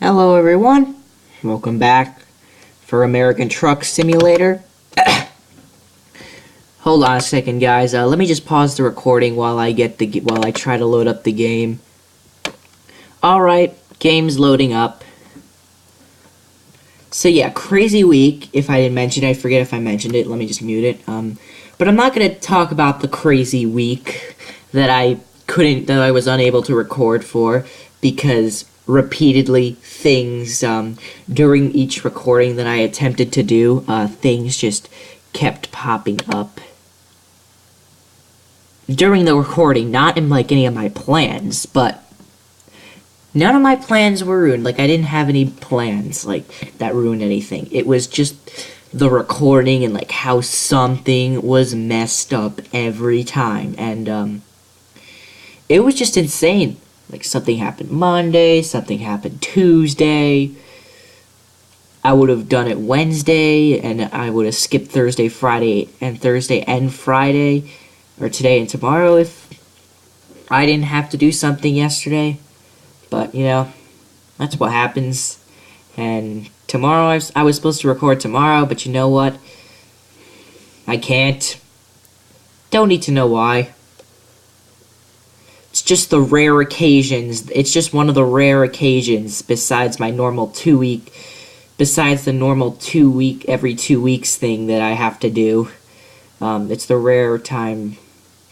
Hello everyone, welcome back for American Truck Simulator. Hold on a second, guys. Let me just pause the recording while I try to load up the game. Alright, game's loading up. So yeah, crazy week. If I didn't mention it, I forget if I mentioned it. Let me just mute it. But I'm not gonna talk about the crazy week that I was unable to record for, because repeatedly things during each recording that I attempted to do, things just kept popping up during the recording, not in like any of my plans, but none of my plans were ruined. Like, I didn't have any plans like that ruined anything. It was just the recording and like how something was messed up every time, and it was just insane. Like, something happened Monday, something happened Tuesday. I would have done it Wednesday, and I would have skipped Thursday, Friday, and Friday, or today and tomorrow if I didn't have to do something yesterday. But, you know, that's what happens. And tomorrow, I was supposed to record tomorrow, but you know what? I can't. Don't need to know why. It's just the rare occasions. It's just one of the rare occasions besides the normal 2 week every 2 weeks thing that I have to do. It's the rare time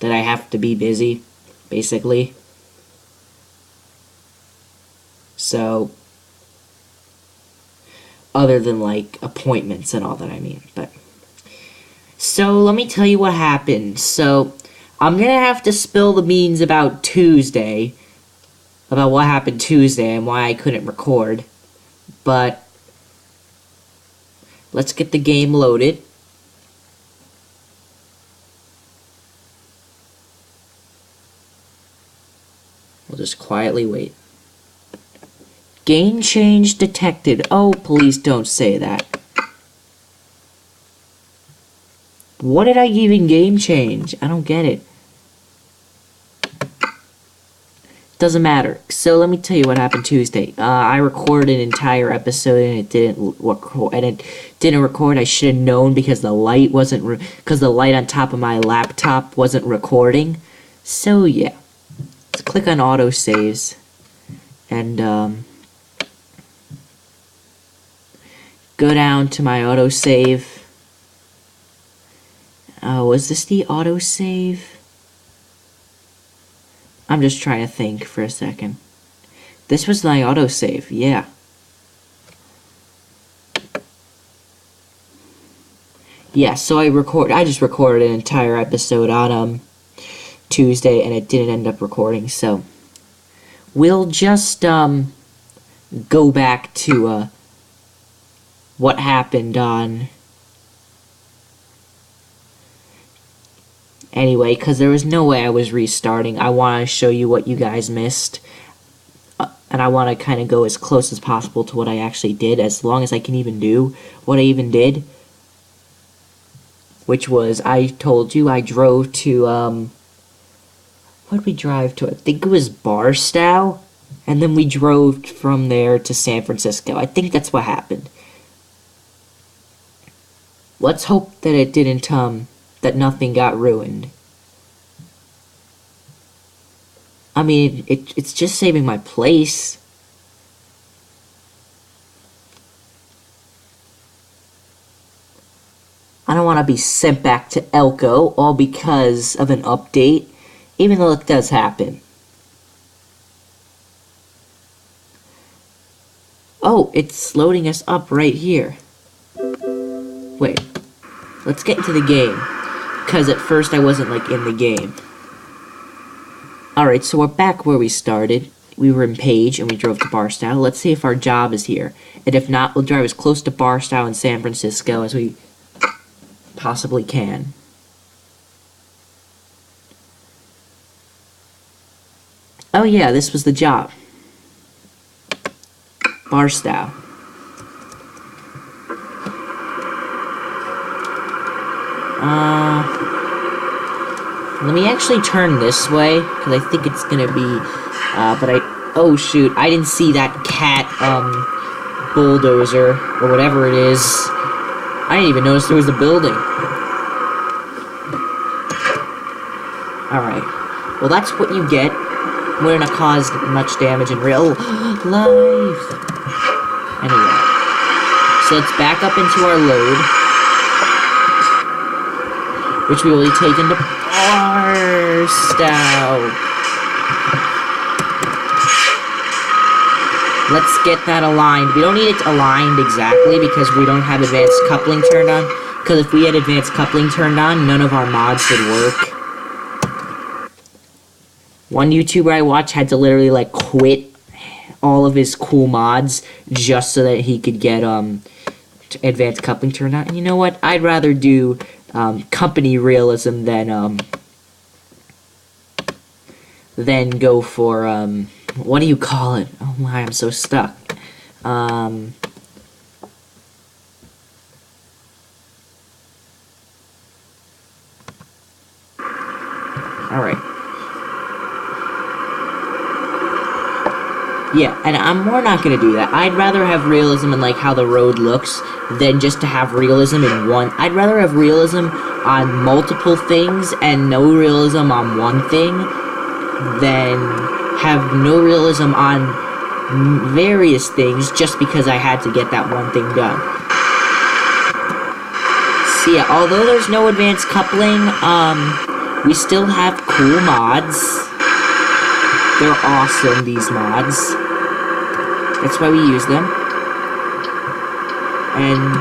that I have to be busy, basically. So, other than like appointments and all that, I mean. But so let me tell you what happened. So I'm gonna have to spill the beans about what happened Tuesday and why I couldn't record. But let's get the game loaded. We'll just quietly wait. Game change detected. Oh, please don't say that. What did I even game change? I don't get it. Doesn't matter. So let me tell you what happened Tuesday. I recorded an entire episode and it didn't record. I should have known because the light on top of my laptop wasn't recording. So yeah, let's click on auto saves and go down to my auto save. Was this the auto save? I'm just trying to think for a second. This was my autosave, yeah. Yeah, so I just recorded an entire episode on Tuesday, and it didn't end up recording, so we'll just go back to what happened on anyway, because there was no way I was restarting. I want to show you what you guys missed, and I want to kind of go as close as possible to what I actually did, as long as I can even do what I even did, which was, I told you I drove to, what did we drive to? I think it was Barstow, and then we drove from there to San Francisco. I think that's what happened. Let's hope that it didn't, that nothing got ruined. I mean, it's just saving my place. I don't want to be sent back to Elko, all because of an update, even though it does happen. Oh, it's loading us up right here. Wait, let's get into the game. Because at first I wasn't, like, in the game. Alright, so we're back where we started. We were in Page, and we drove to Barstow. Let's see if our job is here. And if not, we'll drive as close to Barstow and San Francisco as we possibly can. Oh yeah, this was the job. Barstow. Let me actually turn this way, because I think it's gonna be, but Oh shoot, I didn't see that cat, bulldozer, or whatever it is. I didn't even notice there was a building. Alright. Well, that's what you get. We're gonna cause much damage in real life. Anyway. So let's back up into our load. Which we will be taken to Page-Barstow. Let's get that aligned. We don't need it aligned exactly because we don't have advanced coupling turned on. Because if we had advanced coupling turned on, none of our mods would work. One YouTuber I watched had to literally, like, quit all of his cool mods just so that he could get, advanced coupling turned on. And you know what? I'd rather do, company realism than go for, what do you call it? Oh my, I'm so stuck. Alright. Yeah, and we're not gonna do that. I'd rather have realism in, like, how the road looks than just to have realism in one. I'd rather have realism on multiple things and no realism on one thing than have no realism on various things just because I had to get that one thing done. So yeah, although there's no advanced coupling, we still have cool mods. They're awesome, these mods. That's why we use them. And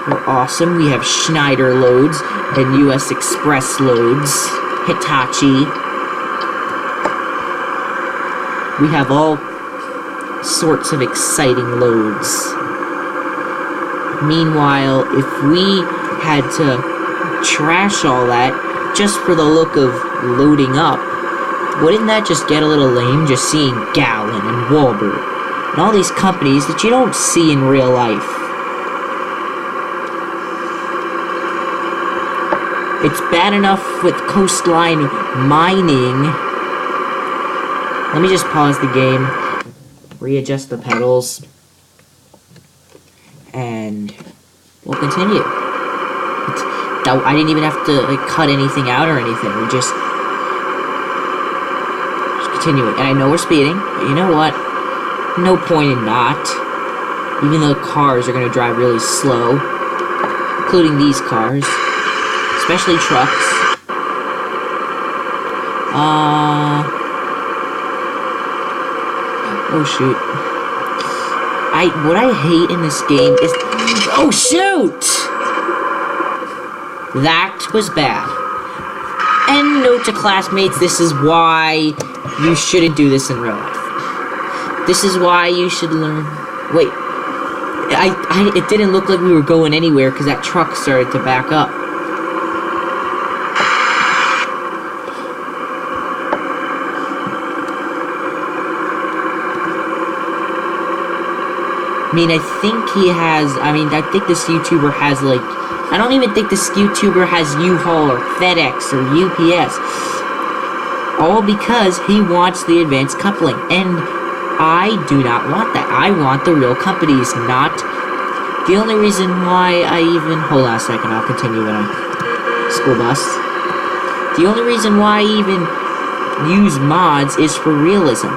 they're awesome. We have Schneider loads and US Express loads. Hitachi. We have all sorts of exciting loads. Meanwhile, if we had to trash all that just for the look of loading up, wouldn't that just get a little lame, just seeing Gallon and Walbert and all these companies that you don't see in real life? It's bad enough with coastline mining. Let me just pause the game, readjust the pedals, and we'll continue. I didn't even have to, like, cut anything out or anything. We just continue it. And I know we're speeding, but you know what? No point in not. Even though cars are going to drive really slow, including these cars, especially trucks. Oh shoot. What I hate in this game is... Oh shoot! That was bad. And note to classmates, this is why you shouldn't do this in real life. This is why you should learn... Wait. It didn't look like we were going anywhere because that truck started to back up. I mean, I think this YouTuber has, like... I don't even think this YouTuber has U-Haul or FedEx or UPS. All because he wants the advanced coupling. And I do not want that. I want the real companies, not... The only reason why I even... Hold on a second, I'll continue when I... School bus. The only reason why I even use mods is for realism.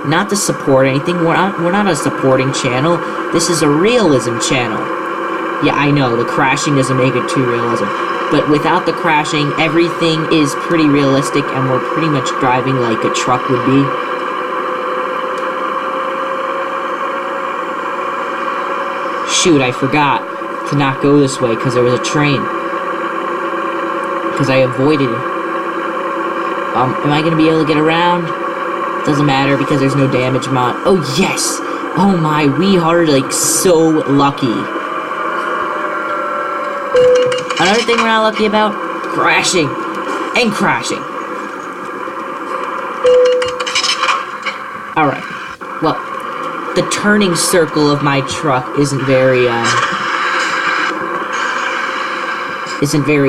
Not to support anything. We're not a supporting channel. This is a realism channel. Yeah, I know, the crashing doesn't make it too realism. But without the crashing, everything is pretty realistic, and we're pretty much driving like a truck would be. Shoot, I forgot to not go this way because there was a train. Because I avoided it. Am I going to be able to get around? Doesn't matter because there's no damage mod. Oh, yes! Oh my, we are, like, so lucky. Another thing we're not lucky about? Crashing. And crashing. Alright. Well, the turning circle of my truck isn't very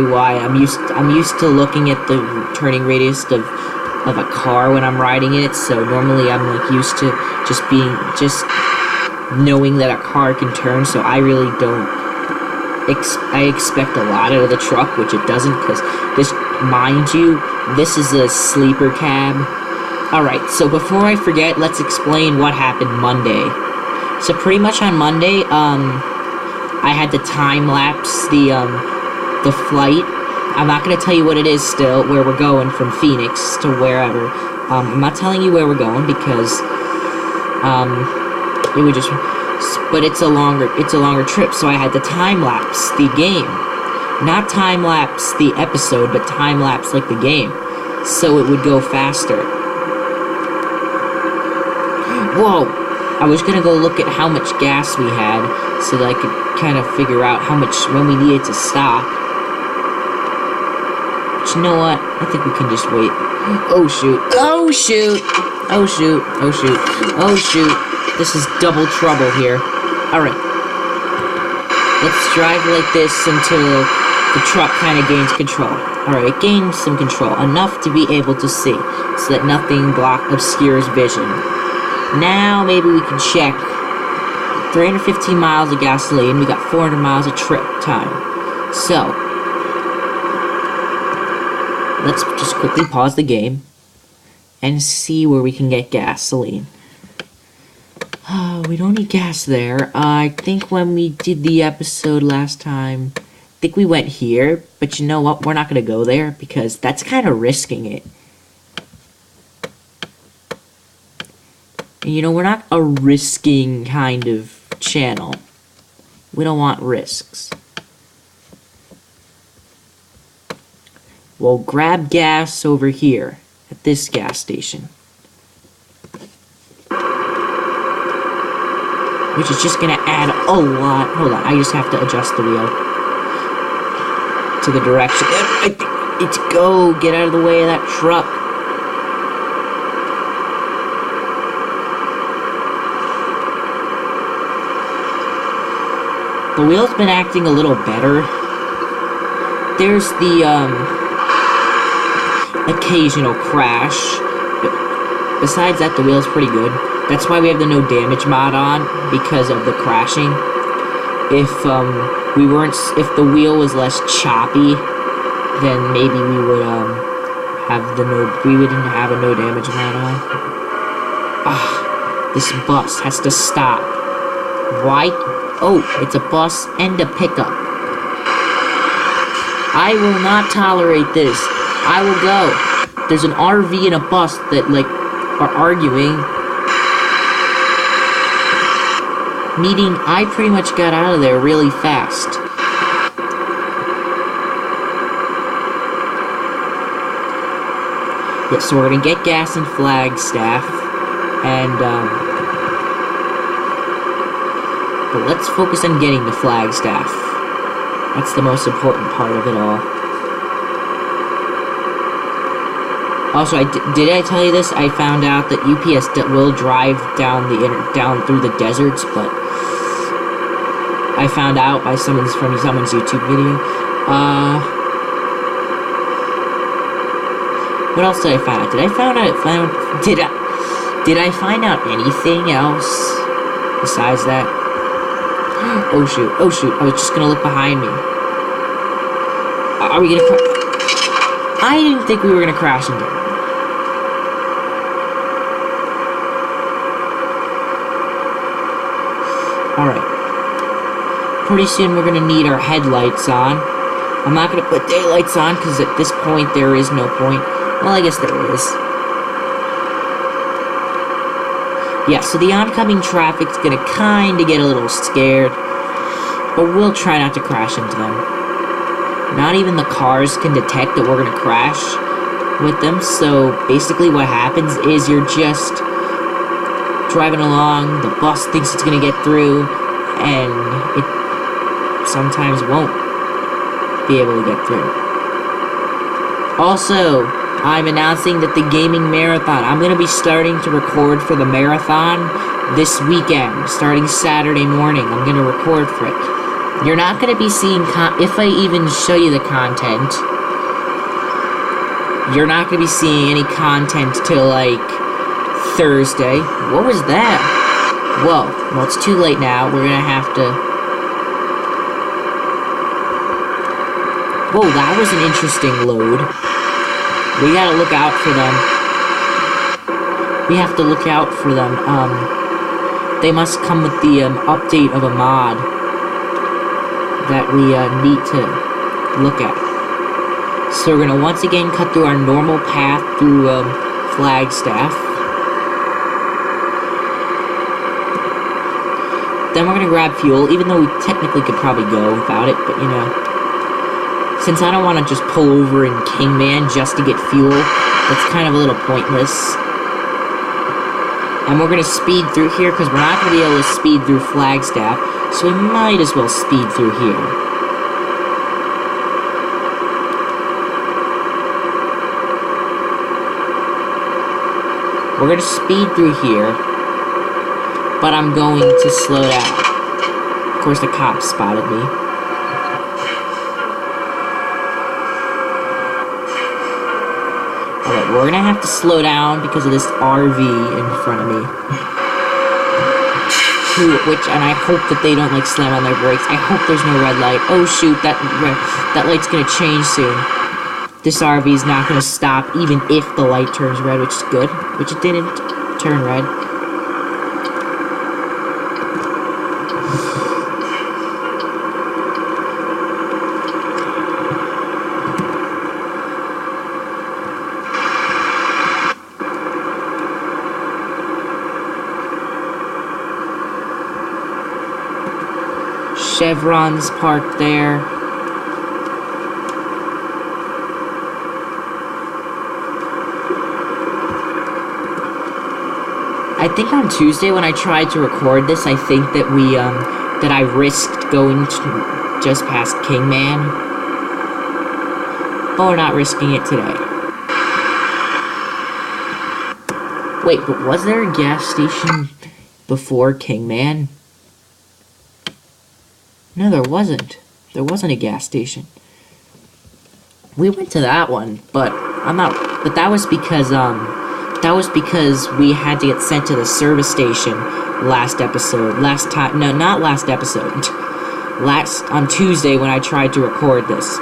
wide. I'm used to looking at the turning radius of of a car when I'm riding it, so normally I'm like used to just knowing that a car can turn, so I really don't I expect a lot out of the truck, which it doesn't, because this, mind you, this is a sleeper cab. Alright, so before I forget, let's explain what happened Monday. So pretty much on Monday, I had to time-lapse the flight. I'm not going to tell you what it is still, where we're going from Phoenix to wherever. I'm not telling you where we're going because, it would just, but it's a longer trip, so I had to time-lapse the game. Not time-lapse the episode, but time-lapse, like, the game. So it would go faster. Whoa! I was gonna go look at how much gas we had, so that I could kind of figure out how much, when we needed to stop. But you know what? I think we can just wait. Oh shoot. Oh shoot! Oh shoot. Oh shoot. Oh shoot. This is double trouble here. Alright. Let's drive like this until the truck kind of gains control. Alright, it gains some control. Enough to be able to see, so that nothing obscures vision. Now, maybe we can check. 315 miles of gasoline. We got 400 miles of trip time. So, let's just quickly pause the game and see where we can get gasoline. We don't need gas there. I think when we did the episode last time, I think we went here. But you know what? We're not going to go there because that's kind of risking it. And you know, we're not a risking kind of channel. We don't want risks. We'll grab gas over here at this gas station. Which is just gonna add a lot. Hold on, I just have to adjust the wheel to the direction. It's go! Get out of the way of that truck. The wheel's been acting a little better. There's the, occasional crash. But besides that, the wheel's pretty good. That's why we have the no damage mod on, because of the crashing. If the wheel was less choppy, then maybe we would, we wouldn't have a no damage mod on. This bus has to stop. Why? Oh, it's a bus and a pickup. I will not tolerate this. I will go. There's an RV and a bus that, like, are arguing. Meaning, I pretty much got out of there really fast. Yeah, so we're gonna get gas in Flagstaff. And, but let's focus on getting to Flagstaff. That's the most important part of it all. Also, did I tell you this? I found out that UPS will drive down through the deserts, but I found out by someone's YouTube video. What else did I find out? Did I find out anything else besides that? Oh shoot, oh shoot, I was just gonna look behind me. Are we gonna I didn't think we were gonna crash into it. Alright. Pretty soon we're gonna need our headlights on. I'm not gonna put daylights on, because at this point there is no point. Well, I guess there is. Yeah, so the oncoming traffic's gonna kinda get a little scared, but we'll try not to crash into them. Not even the cars can detect that we're gonna crash with them, so basically what happens is you're just driving along, the bus thinks it's gonna get through, and it sometimes won't be able to get through. Also, I'm announcing that the gaming marathon, I'm going to be starting to record for the marathon this weekend, starting Saturday morning. I'm going to record for it. You're not going to be seeing, if I even show you the content, you're not going to be seeing any content till, like, Thursday. What was that? Whoa. Well, it's too late now. We're going to have to... Whoa, that was an interesting load. We gotta look out for them. We have to look out for them. They must come with the, update of a mod that we, need to look at. So we're gonna once again cut through our normal path through, Flagstaff. Then we're gonna grab fuel, even though we technically could probably go without it, but, you know. Since I don't want to just pull over in Kingman just to get fuel, that's kind of a little pointless. And we're going to speed through here, because we're not going to be able to speed through Flagstaff, so we might as well speed through here. We're going to speed through here, but I'm going to slow down. Of course, the cops spotted me. Alright, we're gonna have to slow down because of this RV in front of me. And I hope that they don't, like, slam on their brakes. I hope there's no red light. Oh, shoot, that light's gonna change soon. This RV's not gonna stop even if the light turns red, which is good. Which it didn't turn red. Chevron's parked there. I think on Tuesday when I tried to record this, I think that that I risked going to just past Kingman. But we're not risking it today. Wait, but was there a gas station before Kingman? No, there wasn't. There wasn't a gas station. We went to that one, but but that was because we had to get sent to the service station last episode. On Tuesday when I tried to record this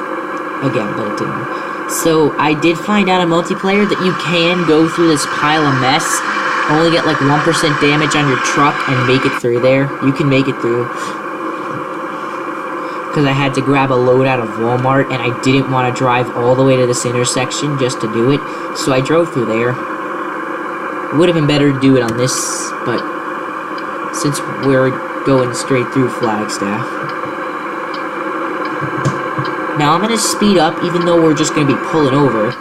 again, but it didn't. So I did find out in multiplayer that you can go through this pile of mess, only get like 1% damage on your truck, and make it through there. You can make it through. Because I had to grab a load out of Walmart, and I didn't want to drive all the way to this intersection just to do it, so I drove through there. It would have been better to do it on this, but since we're going straight through Flagstaff. Now I'm going to speed up, even though we're just going to be pulling over.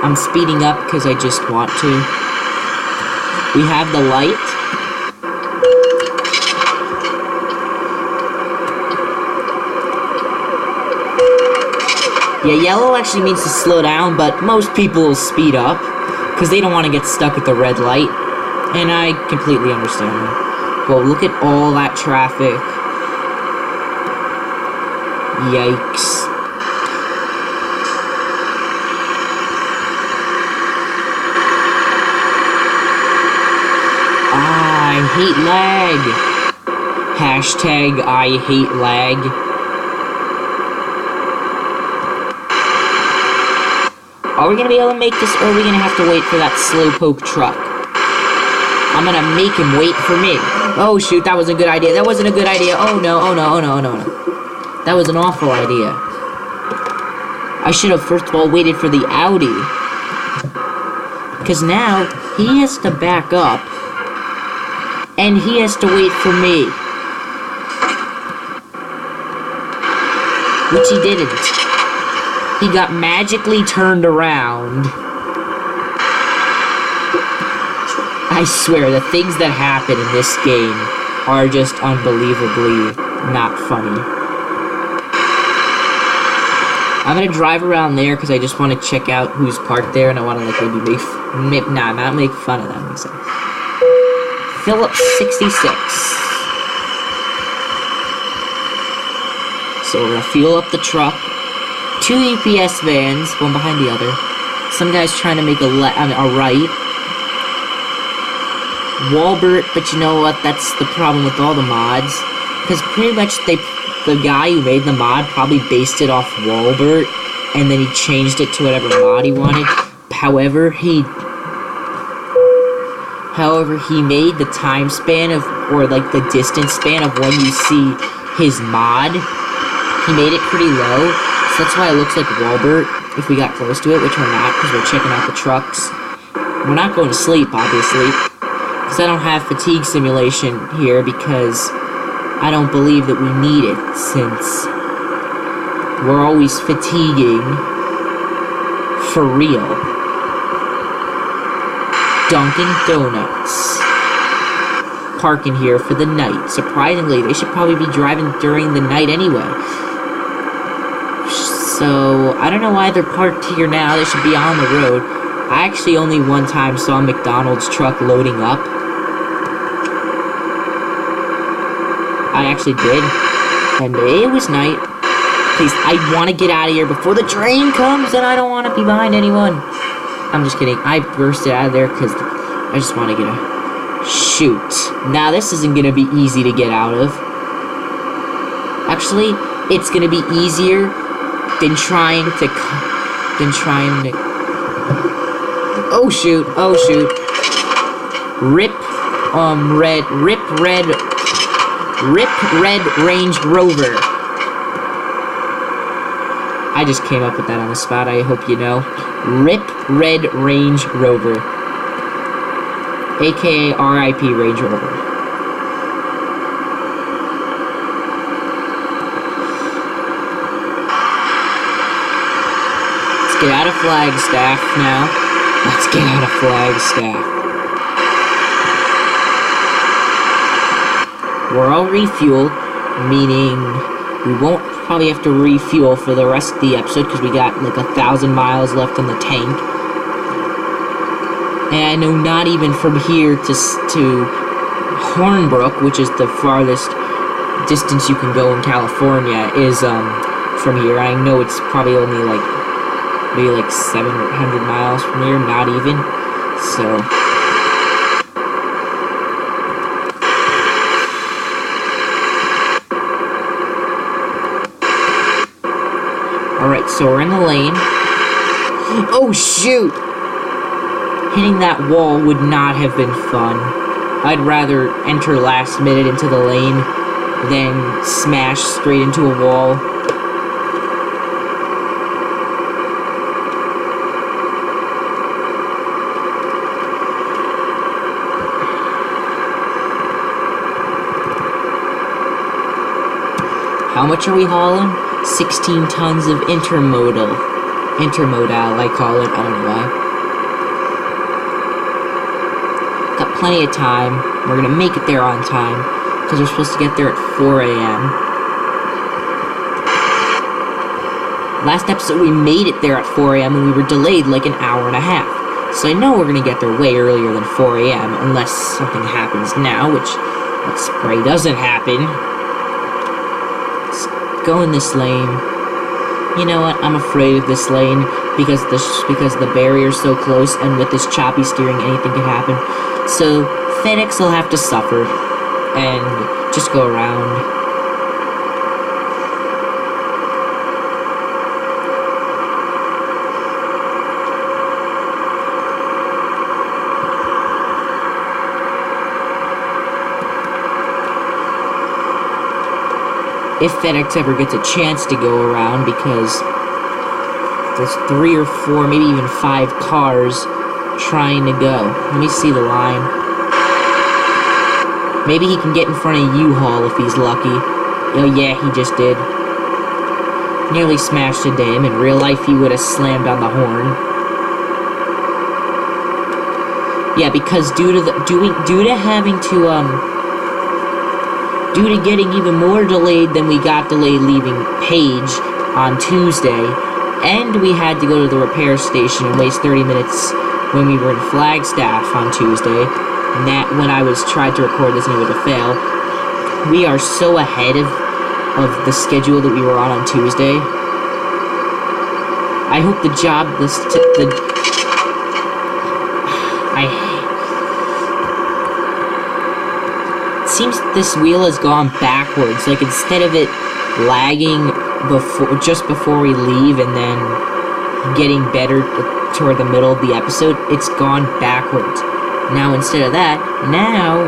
I'm speeding up because I just want to. We have the light. Yeah, yellow actually means to slow down, but most people will speed up because they don't want to get stuck at the red light, and I completely understand that. Well, look at all that traffic. Yikes. I hate lag. Hashtag I hate lag. Are we going to be able to make this, or are we going to have to wait for that slowpoke truck? I'm going to make him wait for me. Oh, shoot, that wasn't a good idea. That wasn't a good idea. Oh, no, oh, no, oh, no, oh, no, no. That was an awful idea. I should have, first of all, waited for the Audi. Because now, he has to back up. And he has to wait for me. Which he didn't. He got magically turned around. I swear, the things that happen in this game are just unbelievably not funny. I'm gonna drive around there because I just want to check out who's parked there, and I want to like maybe not make fun of them. So. Phillips 66. So we're gonna fuel up the truck. two UPS vans, one behind the other. Some guy's trying to make a right. Walbert, but you know what? That's the problem with all the mods. Because pretty much the guy who made the mod probably based it off Walbert, and then he changed it to whatever mod he wanted. However, he made the time span of, or like the distance span of when you see his mod, he made it pretty low. So that's why it looks like Walbert if we got close to it, which we're not, because we're checking out the trucks. We're not going to sleep, obviously, because I don't have fatigue simulation here, because I don't believe that we need it, since we're always fatiguing for real. Dunkin' Donuts. Parking here for the night. Surprisingly, they should probably be driving during the night anyway. So, I don't know why they're parked here now. They should be on the road. I actually only one time saw a McDonald's truck loading up. I actually did. And it was night. Please, I want to get out of here before the train comes, and I don't want to be behind anyone. I'm just kidding. I bursted out of there because I just want to get a shoot. Now, this isn't going to be easy to get out of. Actually, it's going to be easier than trying to... Oh, shoot. Oh, shoot. Rip Red Range Rover. I just came up with that on the spot, I hope you know. Rip Red Range Rover. AKA RIP Range Rover. Let's get out of Flagstaff now. Let's get out of Flagstaff. We're all refueled, meaning we won't probably have to refuel for the rest of the episode because we got like 1,000 miles left on the tank. And I know not even from here to Hornbrook, which is the farthest distance you can go in California, is from here. I know it's probably only like maybe like 700 miles from here, not even. So alright, so we're in the lane. Oh, shoot! Hitting that wall would not have been fun. I'd rather enter last minute into the lane than smash straight into a wall. How much are we hauling? 16 tons of intermodal, I call it. I don't know why. Got plenty of time. We're gonna make it there on time because we're supposed to get there at 4 a.m. Last episode we made it there at 4 a.m. and we were delayed like an hour and a half. So I know we're gonna get there way earlier than 4 a.m. unless something happens now, which let's pray doesn't happen. Go in this lane. You know what? I'm afraid of this lane because the barrier's so close, and with this choppy steering, anything can happen. So Phoenix will have to suffer and just go around. If FedEx ever gets a chance to go around, because there's 3 or 4, maybe even 5 cars trying to go. Let me see the line. Maybe he can get in front of U-Haul if he's lucky. Oh yeah, he just did. Nearly smashed into him. In real life, he would have slammed on the horn. Yeah, because due to getting even more delayed than we got delayed leaving Page on Tuesday, and we had to go to the repair station and waste 30 minutes when we were in Flagstaff on Tuesday, and that when I tried to record this and it was a fail. We are so ahead of the schedule that we were on Tuesday. I hope the job, it seems this wheel has gone backwards. Like, instead of it lagging just before we leave and then getting better toward the middle of the episode, it's gone backwards. Now, instead of that, now,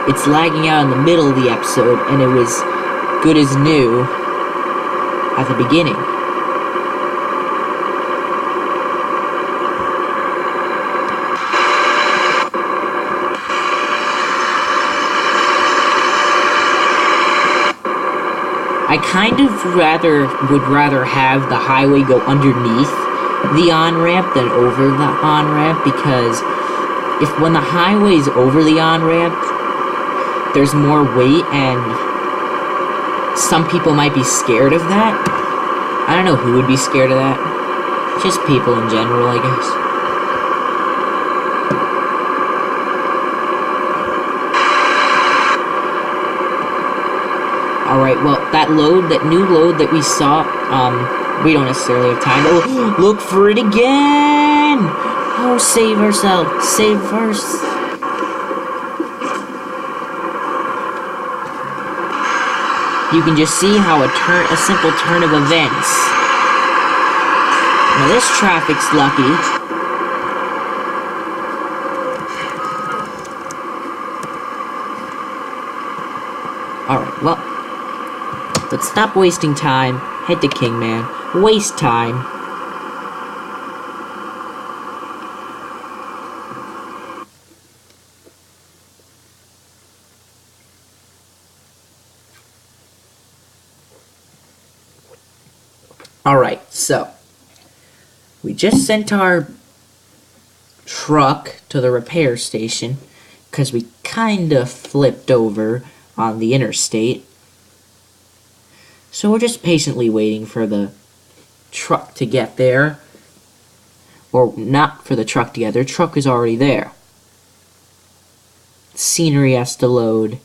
it's lagging out in the middle of the episode, and it was good as new at the beginning. I kind of would rather have the highway go underneath the on-ramp than over the on-ramp, because when the highway's over the on-ramp, there's more weight, and some people might be scared of that. I don't know who would be scared of that. Just people in general, I guess. Alright, well, that new load that we saw, we don't necessarily have time. Oh, look for it again! Oh, save ourselves. Save first. You can just see how a simple turn of events. Now this traffic's lucky. Alright, well, let's stop wasting time. Head to Kingman. Waste time. Alright, so we just sent our truck to the repair station because we kinda flipped over on the interstate. So we're just patiently waiting for the truck to get there. Or not for the truck to get there. The truck is already there. Scenery has to load.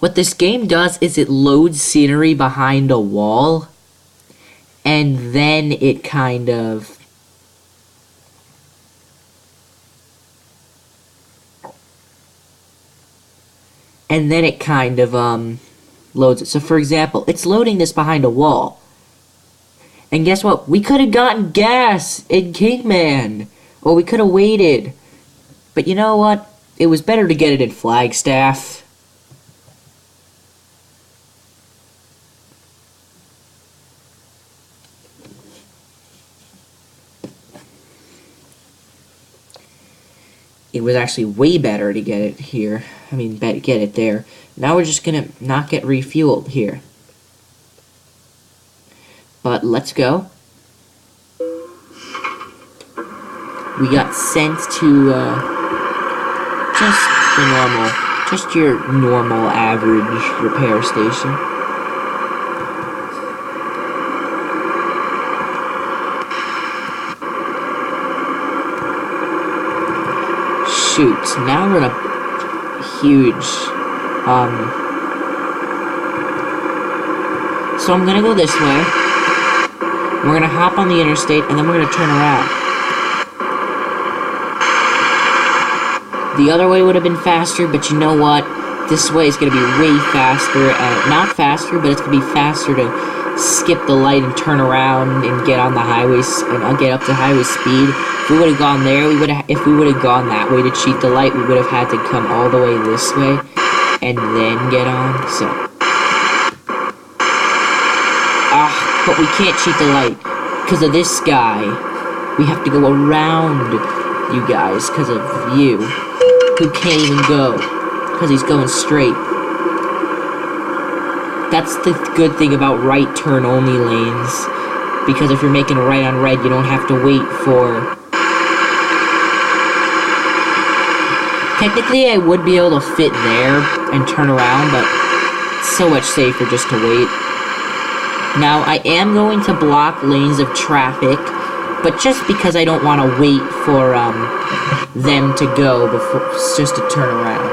What this game does is it loads scenery behind a wall, and then it kind of loads it. So for example, it's loading this behind a wall. And guess what? We could have gotten gas in Kingman. Or we could have waited. But you know what? It was better to get it in Flagstaff. It was actually way better to get it here. I mean, get it there. Now we're just gonna not get refueled here. But let's go. We got sent to just your normal average repair station. Shoot, now we're in a huge, so I'm gonna go this way. We're gonna hop on the interstate, and then we're gonna turn around. The other way would have been faster, but you know what? This way is gonna be way faster, not faster, but it's gonna be faster to skip the light and turn around and get on the highways, and get up to highway speed. If we would have gone there, if we would have gone that way to cheat the light, we would have had to come all the way this way and then get on. So, but we can't cheat the light because of this guy. We have to go around you guys because of you, who can't even go because he's going straight. That's the good thing about right turn only lanes, because if you're making a right on red, you don't have to wait for... Technically, I would be able to fit there and turn around, but it's so much safer just to wait. Now, I am going to block lanes of traffic, but just because I don't want to wait for them to go before, just to turn around.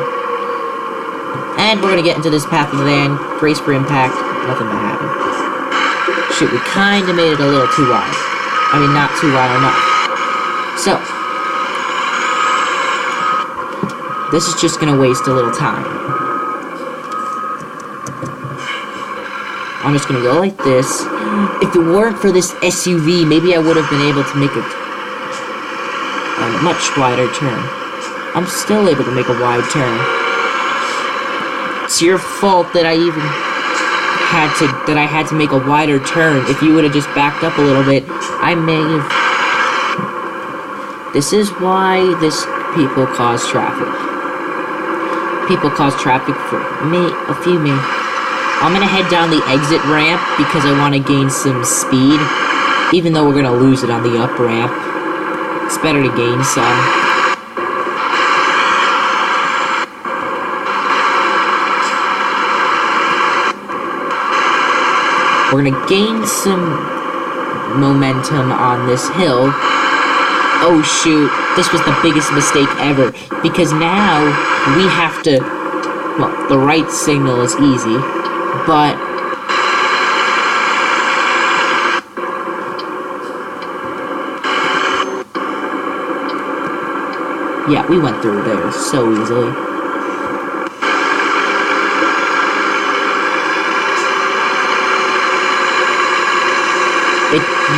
And we're going to get into this path of the van, brace for impact, nothing to happen. shoot, we kind of made it a little too wide. I mean, not too wide enough. So, this is just gonna waste a little time. I'm just gonna go like this. If it weren't for this SUV, maybe I would have been able to make a much wider turn. I'm still able to make a wide turn. It's your fault that I even had to make a wider turn. If you would have just backed up a little bit, I may have. This is why people cause traffic. People cause traffic for a few minutes. I'm gonna head down the exit ramp because I want to gain some speed, even though we're gonna lose it on the up ramp. It's better to gain some. We're gonna gain some momentum on this hill. Oh shoot, this was the biggest mistake ever, because now we have to, well, the right signal is easy, but yeah, we went through there so easily.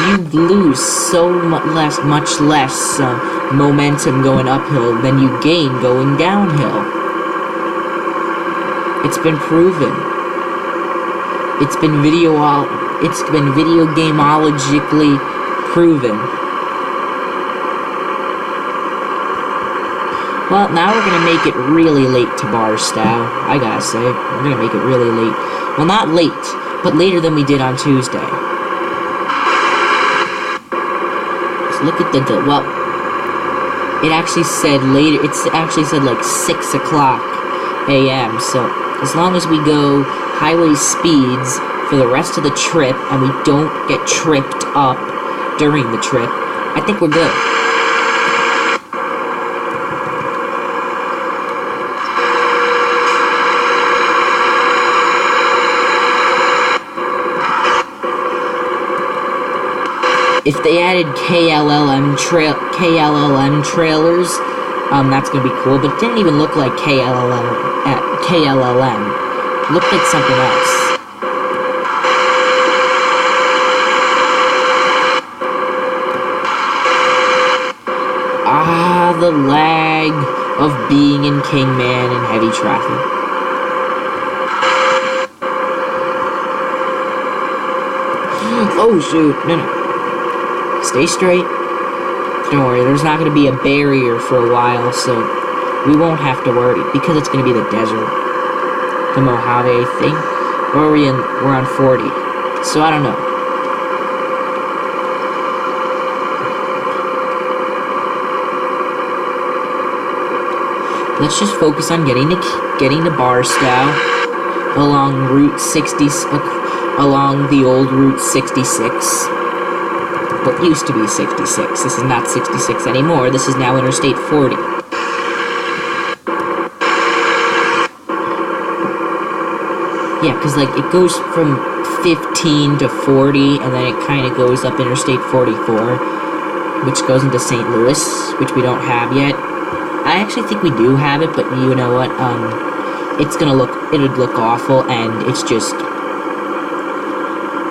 You lose so much less momentum going uphill than you gain going downhill. It's been proven. It's been video gameologically proven. Well, now we're gonna make it really late to Barstow. I gotta say, we're gonna make it really late. Well, not late, but later than we did on Tuesday. Look at the, well, it actually said later, it's actually said like 6 o'clock a.m., so as long as we go highway speeds for the rest of the trip, and we don't get tripped up during the trip, I think we're good. If they added KLLM trailers, that's gonna be cool. But it didn't even look like KLLM. It looked like something else. Ah, the lag of being in Kingman in heavy traffic. Oh shoot! No. Stay straight. Don't worry, there's not going to be a barrier for a while, so we won't have to worry, because it's going to be the desert. The Mojave thing. Or we're on 40. So I don't know. Let's just focus on getting to Barstow along Route 60, along the old Route 66. What used to be 66. This is not 66 anymore. This is now Interstate 40. Yeah, because, like, it goes from 15 to 40, and then it kind of goes up Interstate 44, which goes into St. Louis, which we don't have yet. I actually think we do have it, but you know what? It'd look awful, and it's just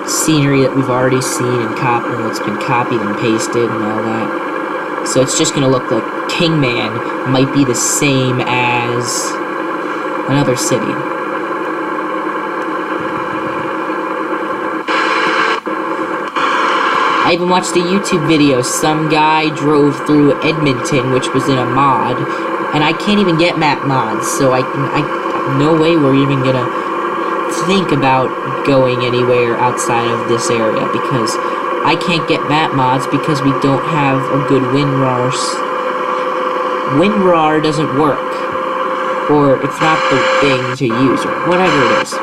scenery that we've already seen and it's been copied and pasted and all that. So it's just gonna look like Kingman might be the same as another city. I even watched a YouTube video. Some guy drove through Edmonton, which was in a mod, and I can't even get map mods, so no way we're even gonna think about going anywhere outside of this area, because I can't get map mods because we don't have a good WinRAR. WinRAR doesn't work, or it's not the thing to use, or whatever it is.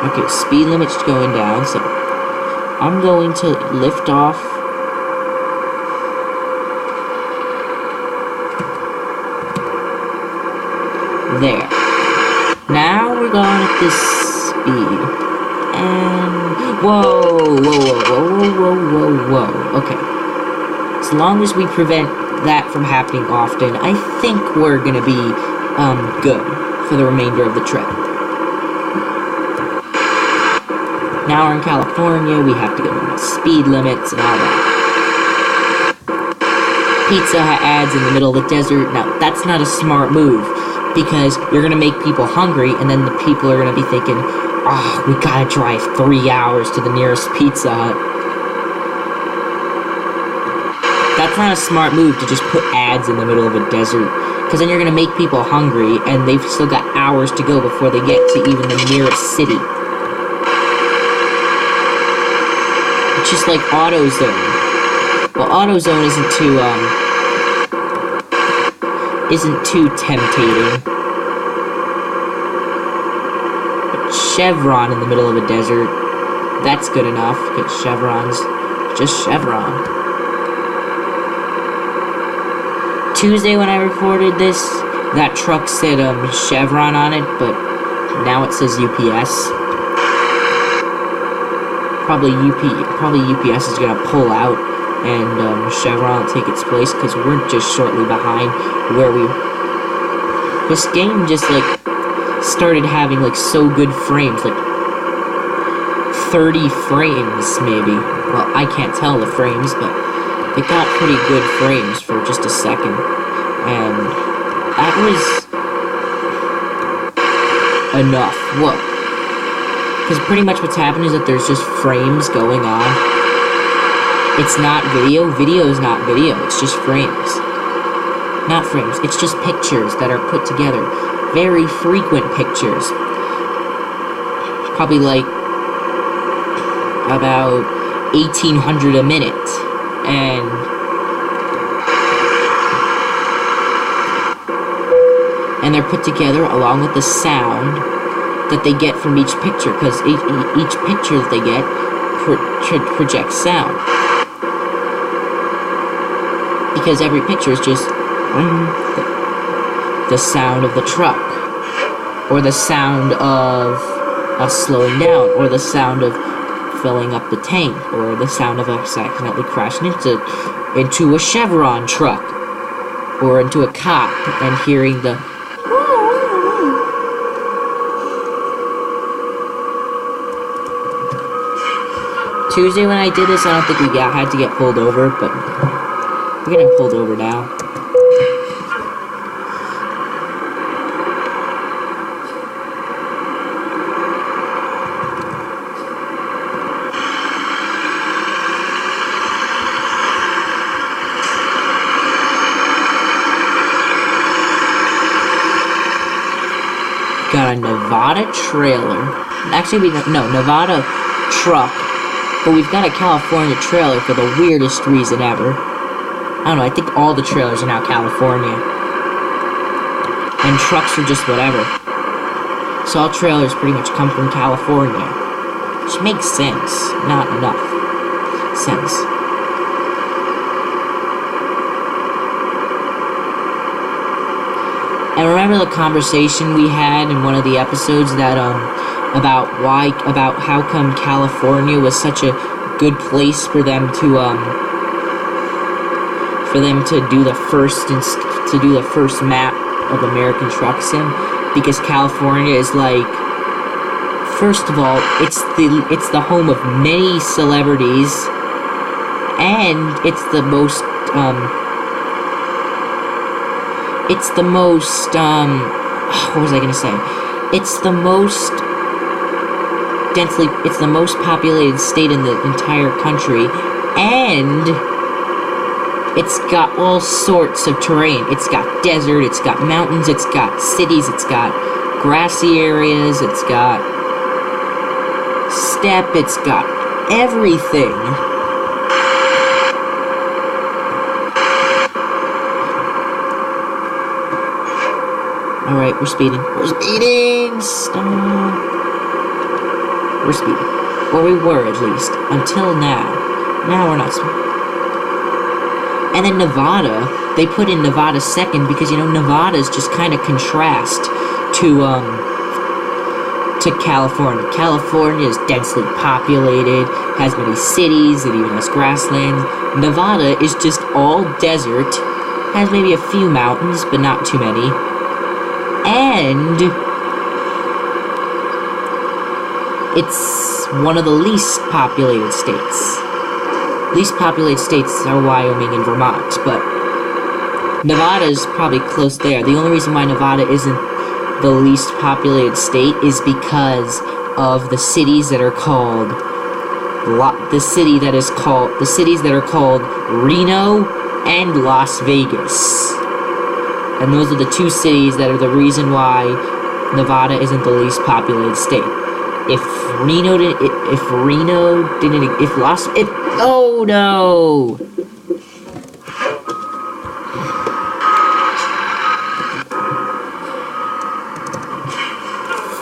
Okay, speed limit's going down, so I'm going to lift off. There. Now we're going at this speed. And... Whoa, whoa, whoa, whoa, whoa, whoa, whoa. Okay. As long as we prevent that from happening often, I think we're gonna be, good for the remainder of the trip. Now we're in California, we have to go to speed limits and all that. Pizza ads in the middle of the desert. Now, that's not a smart move, because you're gonna make people hungry, and then the people are gonna be thinking, oh, we gotta drive 3 hours to the nearest Pizza Hut. That's not a smart move to just put ads in the middle of a desert, because then you're gonna make people hungry, and they've still got hours to go before they get to even the nearest city. It's just like AutoZone. Well, AutoZone isn't too temptating. But Chevron in the middle of a desert, that's good enough, because Chevron's just Chevron. Tuesday when I recorded this, that truck said Chevron on it, but now it says UPS. Probably UPS is gonna pull out, and Chevron will take its place, because we're just shortly behind where we... This game just, like, started having, like, so good frames, like, 30 frames, maybe. Well, I can't tell the frames, but they got pretty good frames for just a second, and that was enough. Whoa. Because pretty much what's happening is that there's just frames going on. It's not video. Video is not video. It's just frames. Not frames. It's just pictures that are put together. Very frequent pictures. Probably like about 1,800 a minute. And they're put together along with the sound that they get from each picture, because each picture that they get projects sound. Because every picture is just the sound of the truck, or the sound of us slowing down, or the sound of filling up the tank, or the sound of us accidentally crashing into a Chevron truck, or into a cop and hearing the... Tuesday when I did this, I don't think we had to get pulled over, but we're getting pulled over now. Got a Nevada trailer. Actually, Nevada truck. But we've got a California trailer for the weirdest reason ever. I don't know, I think all the trailers are now California. And trucks are just whatever. So all trailers pretty much come from California. Which makes sense. Not enough sense. And remember the conversation we had in one of the episodes that, about how come California was such a good place for them to do the first map of American Truck Sim, because California is like, first of all, it's the home of many celebrities, and it's the most what was I gonna say? It's the most populated state in the entire country, and it's got all sorts of terrain. It's got desert, it's got mountains, it's got cities, it's got grassy areas, it's got steppe, it's got everything. Alright, we're speeding. We're speeding! Stop. We're speeding. Or we were, at least. Until now. Now we're not speeding. And then Nevada, they put in Nevada second because, you know, Nevada's just kind of contrast to California. California is densely populated, has many cities, it even has grasslands. Nevada is just all desert, has maybe a few mountains, but not too many. And it's one of the least populated states. Least populated states are Wyoming and Vermont, but Nevada is probably close there. The only reason why Nevada isn't the least populated state is because of the cities that are called the cities that are called Reno and Las Vegas. And those are the two cities that are the reason why Nevada isn't the least populated state. Oh no!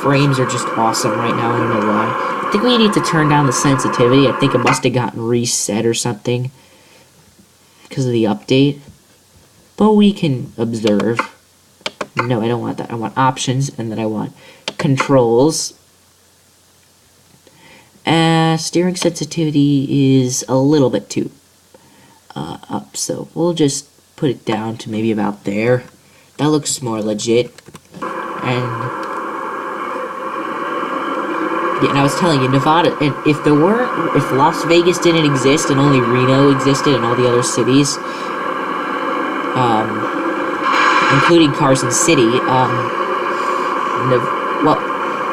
Frames are just awesome right now, I don't know why. I think we need to turn down the sensitivity. I think it must have gotten reset or something because of the update. But we can observe. No, I don't want that. I want options, and then I want controls. Steering sensitivity is a little bit too up, so we'll just put it down to maybe about there. That looks more legit. And yeah, and I was telling you, Nevada, and if Las Vegas didn't exist and only Reno existed and all the other cities, including Carson City,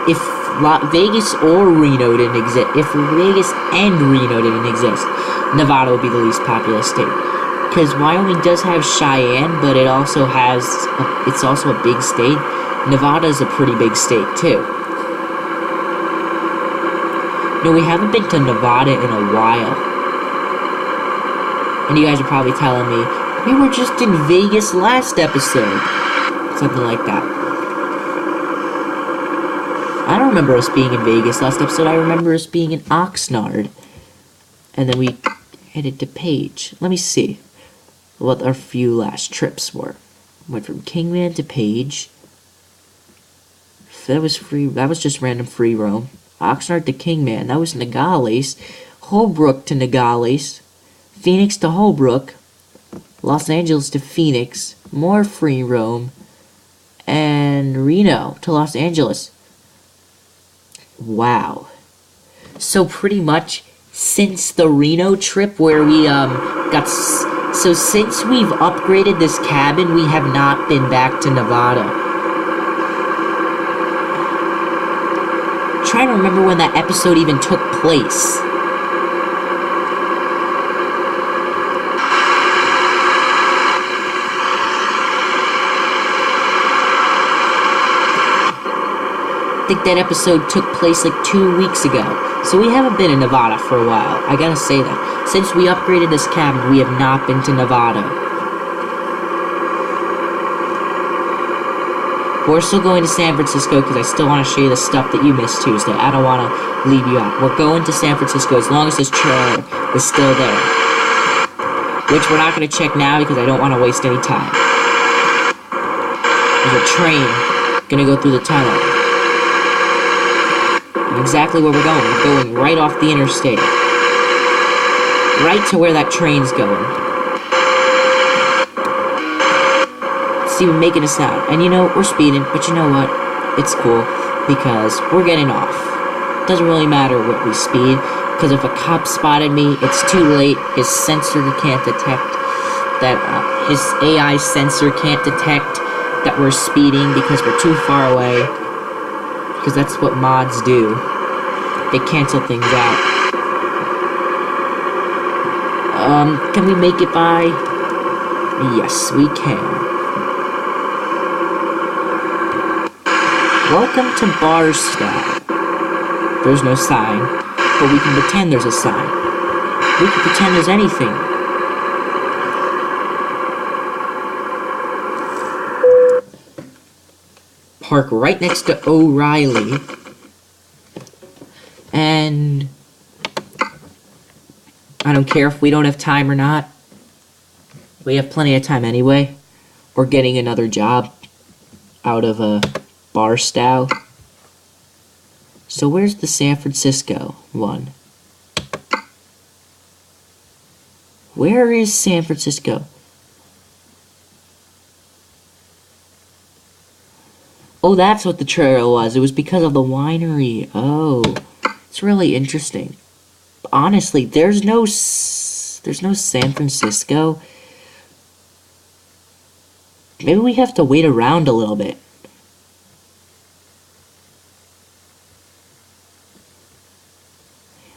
if Vegas or Reno didn't exist, if Vegas and Reno didn't exist, Nevada would be the least populous state. Because Wyoming does have Cheyenne, but it's also a big state. Nevada is a pretty big state too. No, we haven't been to Nevada in a while. And you guys are probably telling me, we were just in Vegas last episode. Something like that. I don't remember us being in Vegas last episode. I remember us being in Oxnard. And then we headed to Page. Let me see what our few last trips were. Went from Kingman to Page. That was free. That was just random free roam. Oxnard to Kingman. That was Nogales. Holbrook to Nogales. Phoenix to Holbrook. Los Angeles to Phoenix. More free roam. And Reno to Los Angeles. Wow. So pretty much since the Reno trip where we so since we've upgraded this cabin, we have not been back to Nevada. I'm trying to remember when that episode even took place. I think that episode took place like 2 weeks ago. So we haven't been in Nevada for a while. I gotta say that. Since we upgraded this cabin, we have not been to Nevada. We're still going to San Francisco because I still want to show you the stuff that you missed Tuesday. I don't want to leave you out. We're going to San Francisco as long as this trailer is still there. Which we're not going to check now because I don't want to waste any time. There's a train going to go through the tunnel. Exactly where we're going. We're going right off the interstate. Right to where that train's going. It's even making a sound. And you know, we're speeding, but you know what? It's cool, because we're getting off. Doesn't really matter what we speed, because if a cop spotted me, it's too late. His sensor can't detect that, his AI sensor can't detect that we're speeding because we're too far away. Because that's what mods do. They cancel things out. Can we make it by? Yes, we can. Welcome to Barstow. There's no sign, but we can pretend there's a sign. We can pretend there's anything. Park right next to O'Reilly. And I don't care if we don't have time or not. We have plenty of time anyway. We're getting another job out of Barstow. So where's the San Francisco one? Where is San Francisco? Oh, that's what the trail was. It was because of the winery. Oh, it's really interesting. Honestly, there's no San Francisco. Maybe we have to wait around a little bit.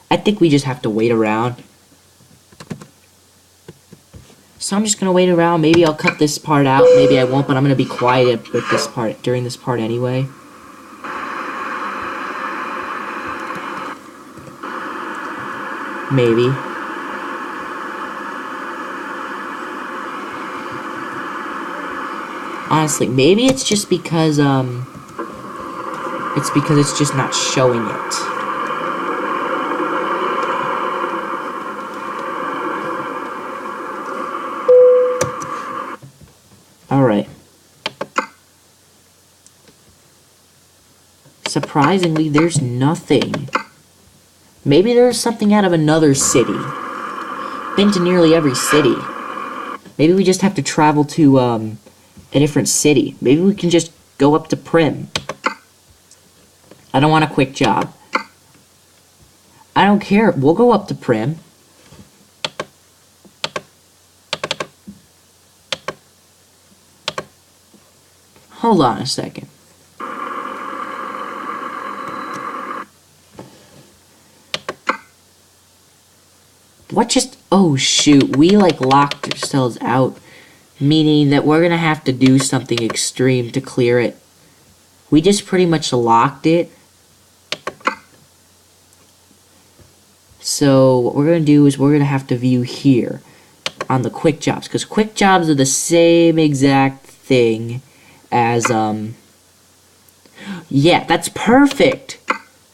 I think we just have to wait around. So I'm just gonna wait around. Maybe I'll cut this part out. Maybe I won't, but I'm gonna be quiet with this part during this part anyway. Maybe. Honestly, maybe it's just because it's just not showing it. Alright. Surprisingly, there's nothing. Maybe there's something out of another city. Been to nearly every city. Maybe we just have to travel to, a different city. Maybe we can just go up to Primm. I don't want a quick job. I don't care. We'll go up to Primm. Hold on a second. What just... Oh, shoot. We, like, locked ourselves out. Meaning that we're gonna have to do something extreme to clear it. We just pretty much locked it. So, what we're gonna do is we're gonna have to view here. On the quick jobs. Because quick jobs are the same exact thing as, Yeah, that's perfect!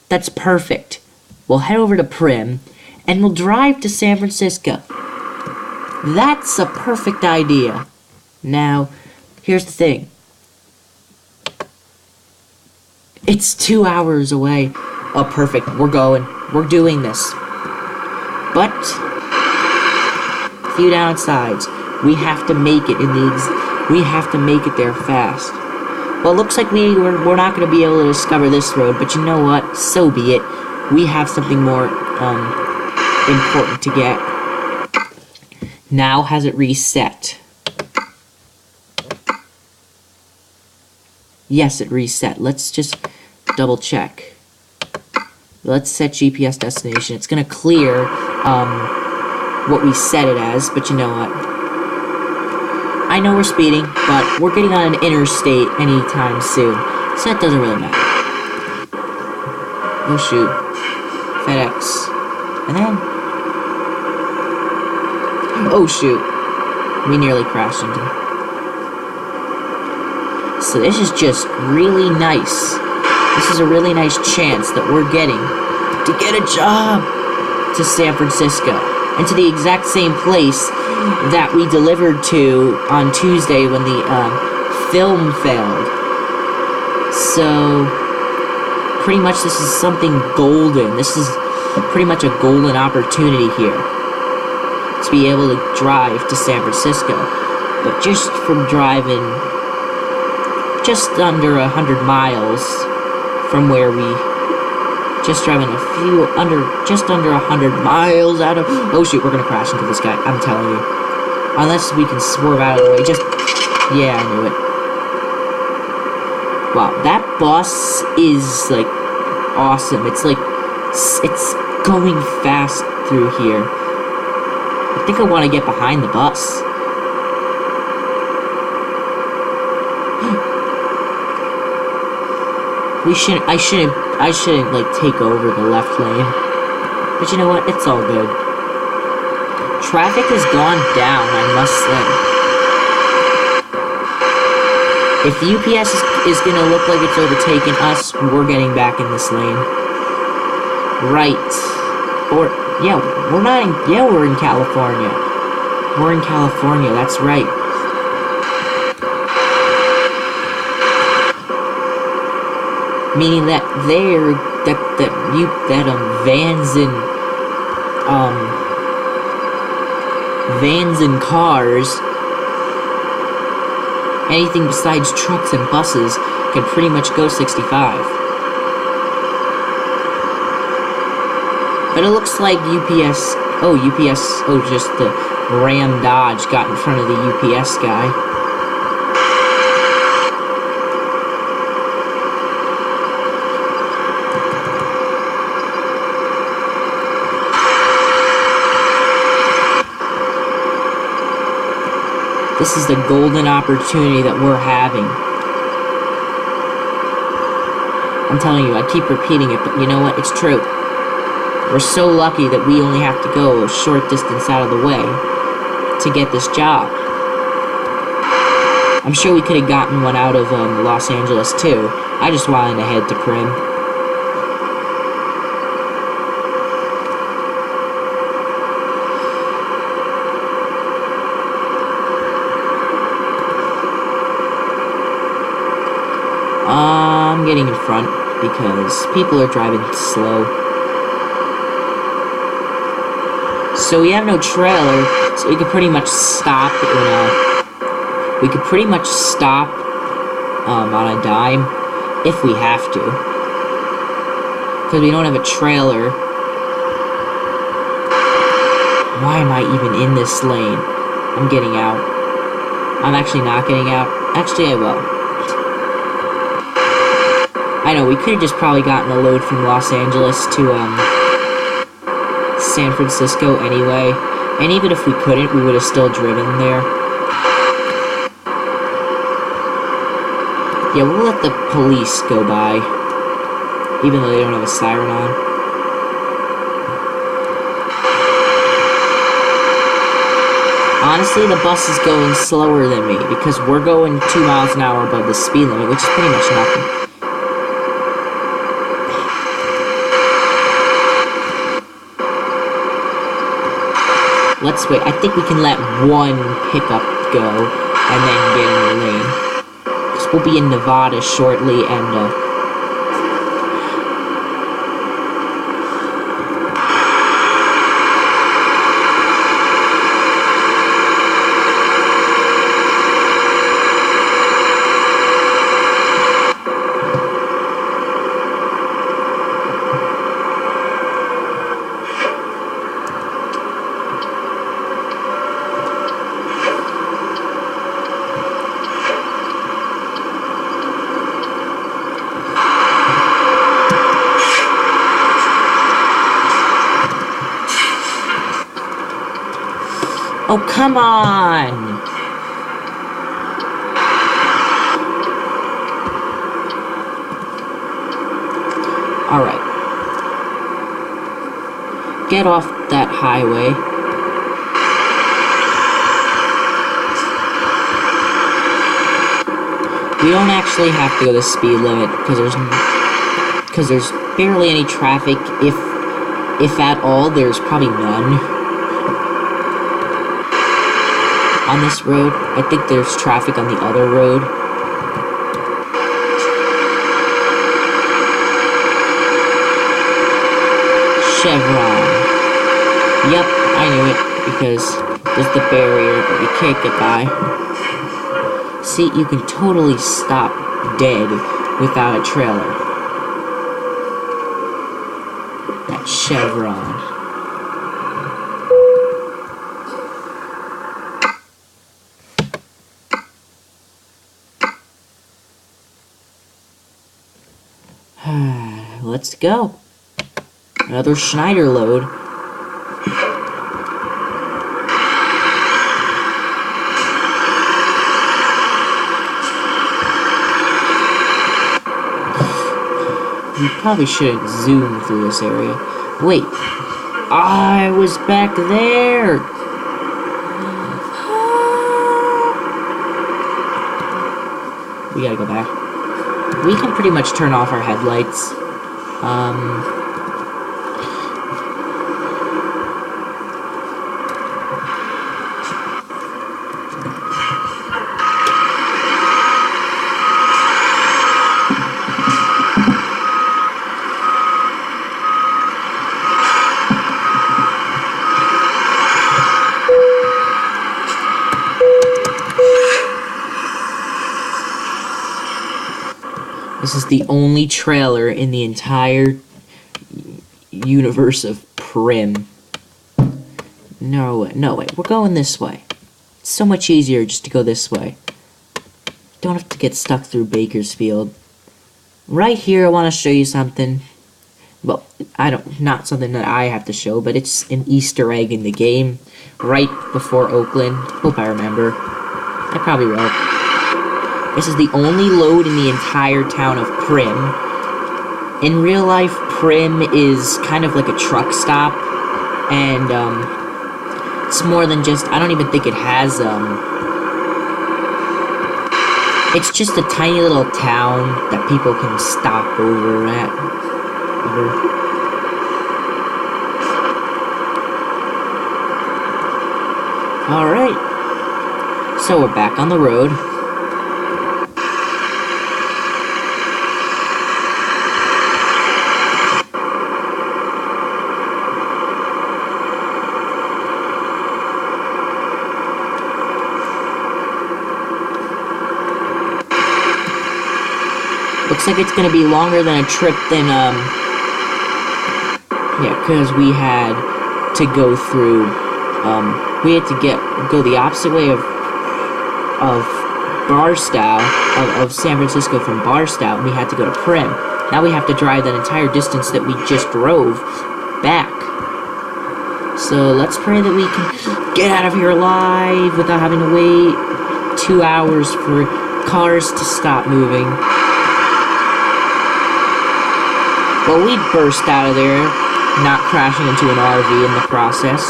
That's perfect. We'll head over to Primm, and we'll drive to San Francisco. That's a perfect idea. Now, here's the thing. It's 2 hours away. Oh, perfect. We're going. We're doing this. But, a few downsides. We have to make it we have to make it there fast. Well, it looks like we're not going to be able to discover this road, but you know what? So be it. We have something more, important to get. Now has it reset? Yes, it reset. Let's just double check. Let's set GPS destination. It's gonna clear what we set it as, but you know what? I know we're speeding, but we're getting on an interstate anytime soon, so that doesn't really matter. Oh shoot. FedEx. And then... Oh shoot. We nearly crashed into it. So this is just really nice. This is a really nice chance that we're getting to get a job to San Francisco. And to the exact same place that we delivered to on Tuesday when the film failed. So, pretty much this is something golden. This is pretty much a golden opportunity here. To be able to drive to San Francisco. But just from driving just under 100 miles from where we just driving just under 100 miles out of... Oh shoot, we're gonna crash into this guy, I'm telling you. Unless we can swerve out of the way, yeah, I knew it. Wow, that bus is, like, awesome. It's, like, it's going fast through here. I think I want to get behind the bus. I shouldn't, like, take over the left lane. But you know what? It's all good. Traffic has gone down, I must say. If UPS is gonna look like it's overtaking us, we're getting back in this lane. Right. Or, yeah, we're in California. We're in California, that's right. Meaning that vans and cars, anything besides trucks and buses, can pretty much go 65. But it looks like UPS, just the Ram Dodge got in front of the UPS guy. This is the golden opportunity that we're having. I'm telling you, I keep repeating it, but you know what? It's true. We're so lucky that we only have to go a short distance out of the way to get this job. I'm sure we could have gotten one out of Los Angeles too. I just wanted to head to Primm. I'm getting in front because people are driving slow. So we have no trailer, so we could pretty much stop on a dime if we have to. Because we don't have a trailer. Why am I even in this lane? I'm getting out. I'm actually not getting out. Actually, I will. I know, we could have just probably gotten a load from Los Angeles to, San Francisco anyway. And even if we couldn't, we would have still driven there. Yeah, we'll let the police go by. Even though they don't have a siren on. Honestly, the bus is going slower than me, because we're going 2 miles an hour above the speed limit, which is pretty much nothing. Let's wait. I think we can let one pickup go and then get in the lane. Because we'll be in Nevada shortly and, oh, come on! Alright. Get off that highway. We don't actually have to go the speed limit because there's barely any traffic. If at all, there's probably none. On this road. I think there's traffic on the other road. Chevron. Yep, I knew it, because there's the barrier that you can't get by. See, you can totally stop dead without a trailer. That Chevron. Let's go. Another Schneider load. We probably shouldn't zoom through this area. Wait. I was back there. We gotta go back. We can pretty much turn off our headlights. This is the only trailer in the entire universe of Primm. No way. We're going this way. It's so much easier just to go this way. Don't have to get stuck through Bakersfield. Right here, I want to show you something. Well, not something that I have to show, but it's an Easter egg in the game. Right before Oakland. Hope I remember. I probably will. This is the only load in the entire town of Primm. In real life, Primm is kind of like a truck stop. And, it's more than just, I don't even think it has, it's just a tiny little town that people can stop over at. Alright. So we're back on the road. Looks like it's gonna be longer than a trip than, yeah, because we had to go through, we had to go the opposite way of Barstow, of San Francisco from Barstow, and we had to go to Primm. Now we have to drive that entire distance that we just drove back. So let's pray that we can get out of here alive without having to wait 2 hours for cars to stop moving. Well, we burst out of there, not crashing into an RV in the process.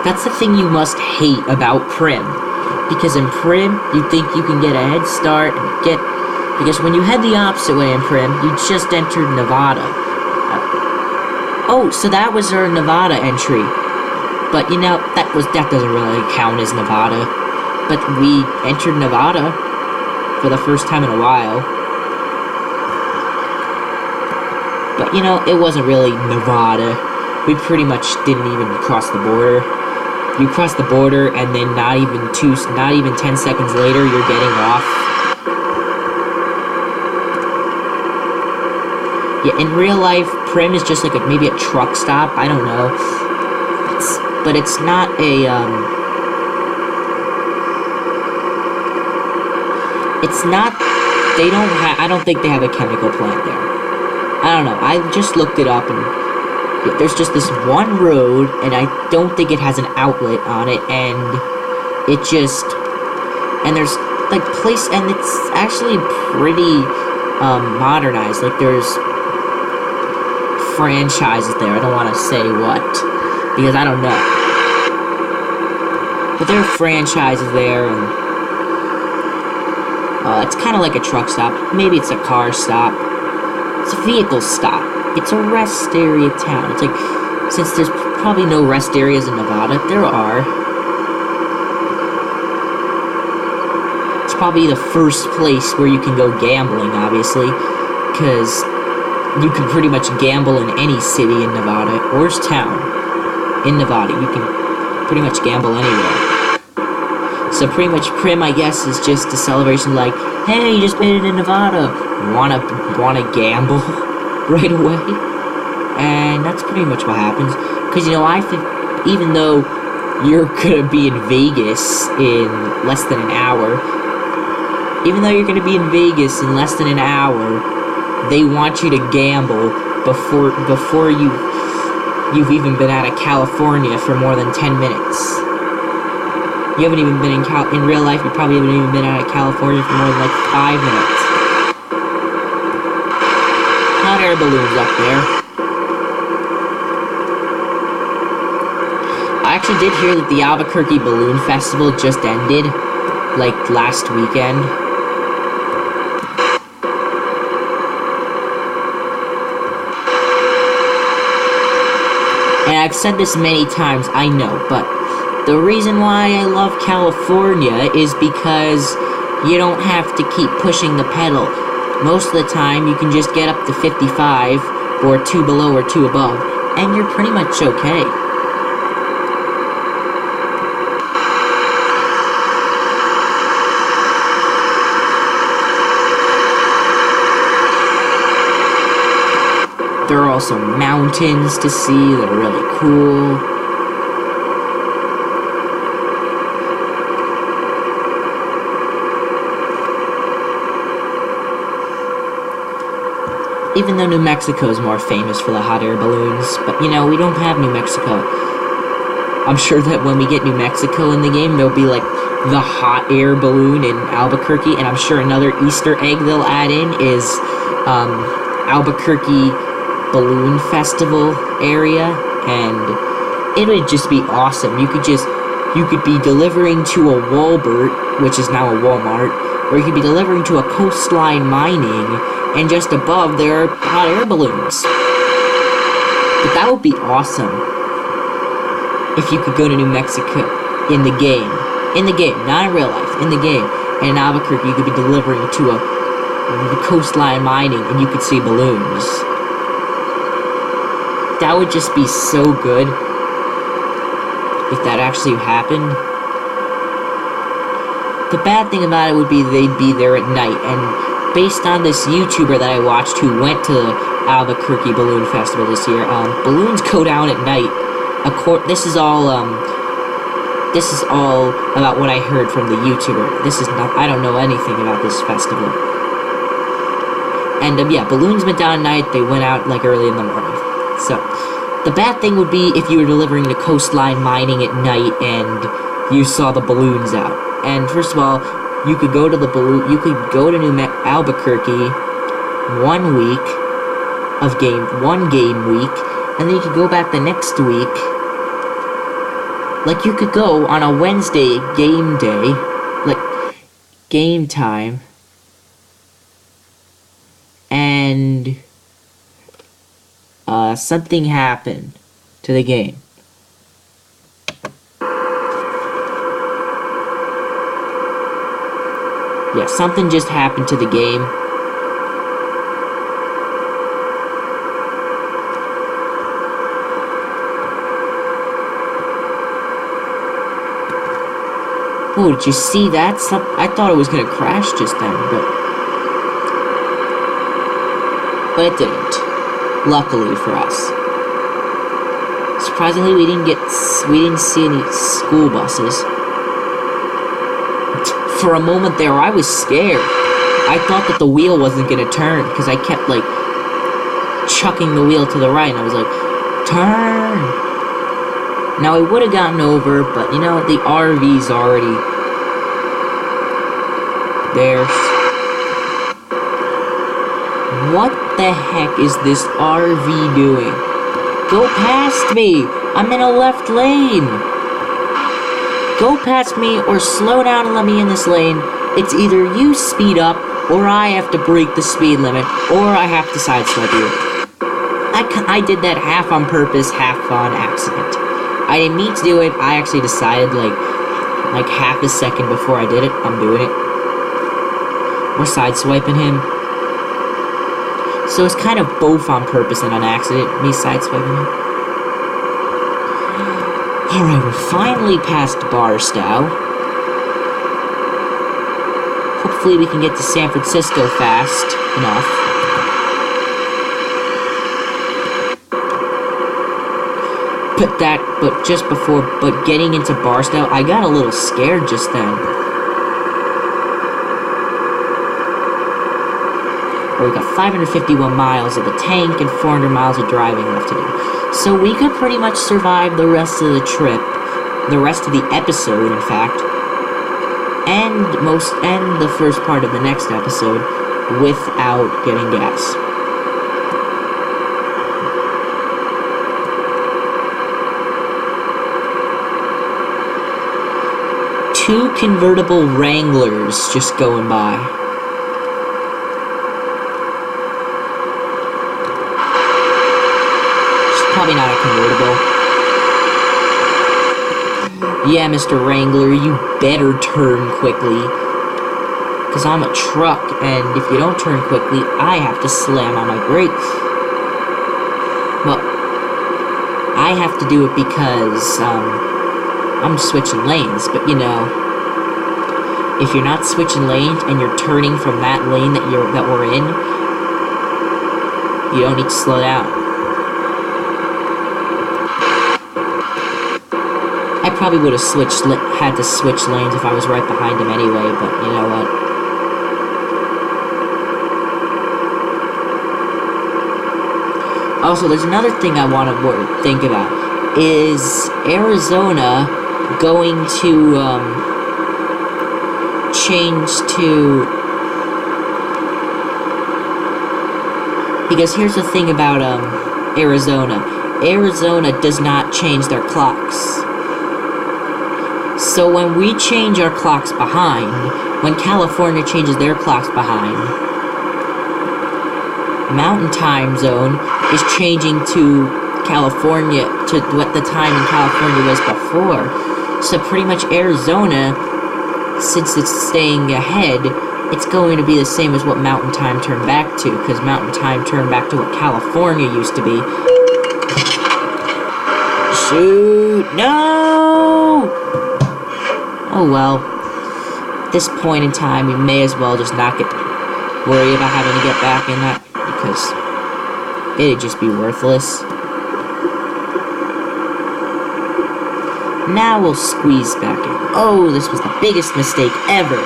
That's the thing you must hate about Primm. Because in Primm, you think you can get a head start and because when you head the opposite way in Primm, you just entered Nevada. Oh, so that was our Nevada entry. But, you know, that doesn't really count as Nevada. But we entered Nevada for the first time in a while. But, you know, it wasn't really Nevada. We pretty much didn't even cross the border. You cross the border, and then not even 10 seconds later, you're getting off. Yeah, in real life, Primm is just like maybe a truck stop. I don't know. But it's not a, it's not, I don't think they have a chemical plant there. I don't know, I just looked it up, and there's just this one road, and I don't think it has an outlet on it, and there's, like, and it's actually pretty, modernized, like, there's franchises there, I don't want to say what, because I don't know. But there are franchises there, and it's kind of like a truck stop. Maybe it's a car stop. It's a vehicle stop. It's a rest area town. It's like, since there's probably no rest areas in Nevada, there are. It's probably the first place where you can go gambling, obviously, because you can pretty much gamble in any city in Nevada, or town in Nevada. You can pretty much gamble anywhere. So pretty much Primm, I guess, is just a celebration like, hey, you just made it in Nevada. Wanna gamble right away? And that's pretty much what happens. Because, you know, I think even though you're gonna be in Vegas in less than an hour, they want you to gamble before you've even been out of California for more than 10 minutes. You haven't even been in real life, you probably haven't even been out of California for more than like 5 minutes. Hot air balloons up there. I actually did hear that the Albuquerque Balloon Festival just ended, like, last weekend. And I've said this many times, I know, but the reason why I love California is because you don't have to keep pushing the pedal. Most of the time, you can just get up to 55, or 2 below or 2 above, and you're pretty much okay. There are also mountains to see that are really cool. Even though New Mexico is more famous for the hot air balloons, but you know, we don't have New Mexico. I'm sure that when we get New Mexico in the game, there'll be like the hot air balloon in Albuquerque, and I'm sure another Easter egg they'll add in is Albuquerque Balloon Festival area, and it would just be awesome. You could be delivering to a Walmart, which is now a Walmart, or you could be delivering to a coastline mining, and just above there are hot air balloons. But that would be awesome if you could go to New Mexico in the game, not in real life, in the game, and in Albuquerque you could be delivering to a coastline mining, and you could see balloons. That would just be so good if that actually happened. The bad thing about it would be they'd be there at night, and based on this YouTuber that I watched who went to the Albuquerque Balloon Festival this year, balloons go down at night. This is all about what I heard from the YouTuber. I don't know anything about this festival. And yeah, balloons went down at night. They went out like early in the morning. So the bad thing would be if you were delivering to coastline mining at night and you saw the balloons out. And first of all, you could go to Albuquerque one game week, and then you could go back the next week. Like, you could go on a Wednesday game day, like, game time, and something happened to the game. Yeah, something just happened to the game. Oh, did you see that? I thought it was gonna crash just then, but it didn't. Luckily for us. Surprisingly, we didn't see any school buses. For a moment there, I was scared. I thought that the wheel wasn't gonna turn, because I kept, like, chucking the wheel to the right, and I was like, turn! Now, I would have gotten over, but, you know, the RV's already there. What the heck is this RV doing? Go past me! I'm in a left lane! Go past me, or slow down and let me in this lane. It's either you speed up, or I have to break the speed limit, or I have to sideswipe you. I did that half on purpose, half on accident. I didn't mean to do it. I actually decided, like half a second before I did it, I'm doing it. We're sideswiping him. So it's kind of both on purpose and on accident, me sideswiping him. Alright, we're finally past Barstow. Hopefully we can get to San Francisco fast enough. But getting into Barstow, I got a little scared just then. We got 551 miles of the tank and 400 miles of driving left to do. So we could pretty much survive the rest of the trip, the rest of the episode, in fact, and the first part of the next episode without getting gas. Two convertible Wranglers just going by. Probably not a convertible. Yeah, Mr. Wrangler, you better turn quickly. Because I'm a truck, and if you don't turn quickly, I have to slam on my brakes. Well, I have to do it because, I'm switching lanes, but you know, if you're not switching lanes and you're turning from that lane that we're in, you don't need to slow down. probably would have had to switch lanes if I was right behind him anyway, but you know what? Also, there's another thing I want to think about. Is Arizona going to change to... Because here's the thing about Arizona. Arizona does not change their clocks. So when we change our clocks behind, when California changes their clocks behind, Mountain Time Zone is changing to California, to what the time in California was before. So pretty much Arizona, since it's staying ahead, it's going to be the same as what Mountain Time turned back to, because Mountain Time turned back to what California used to be. Shoot! No! Oh well. At this point in time, we may as well just not worry about having to get back in that, because it'd just be worthless. Now we'll squeeze back in. Oh, this was the biggest mistake ever.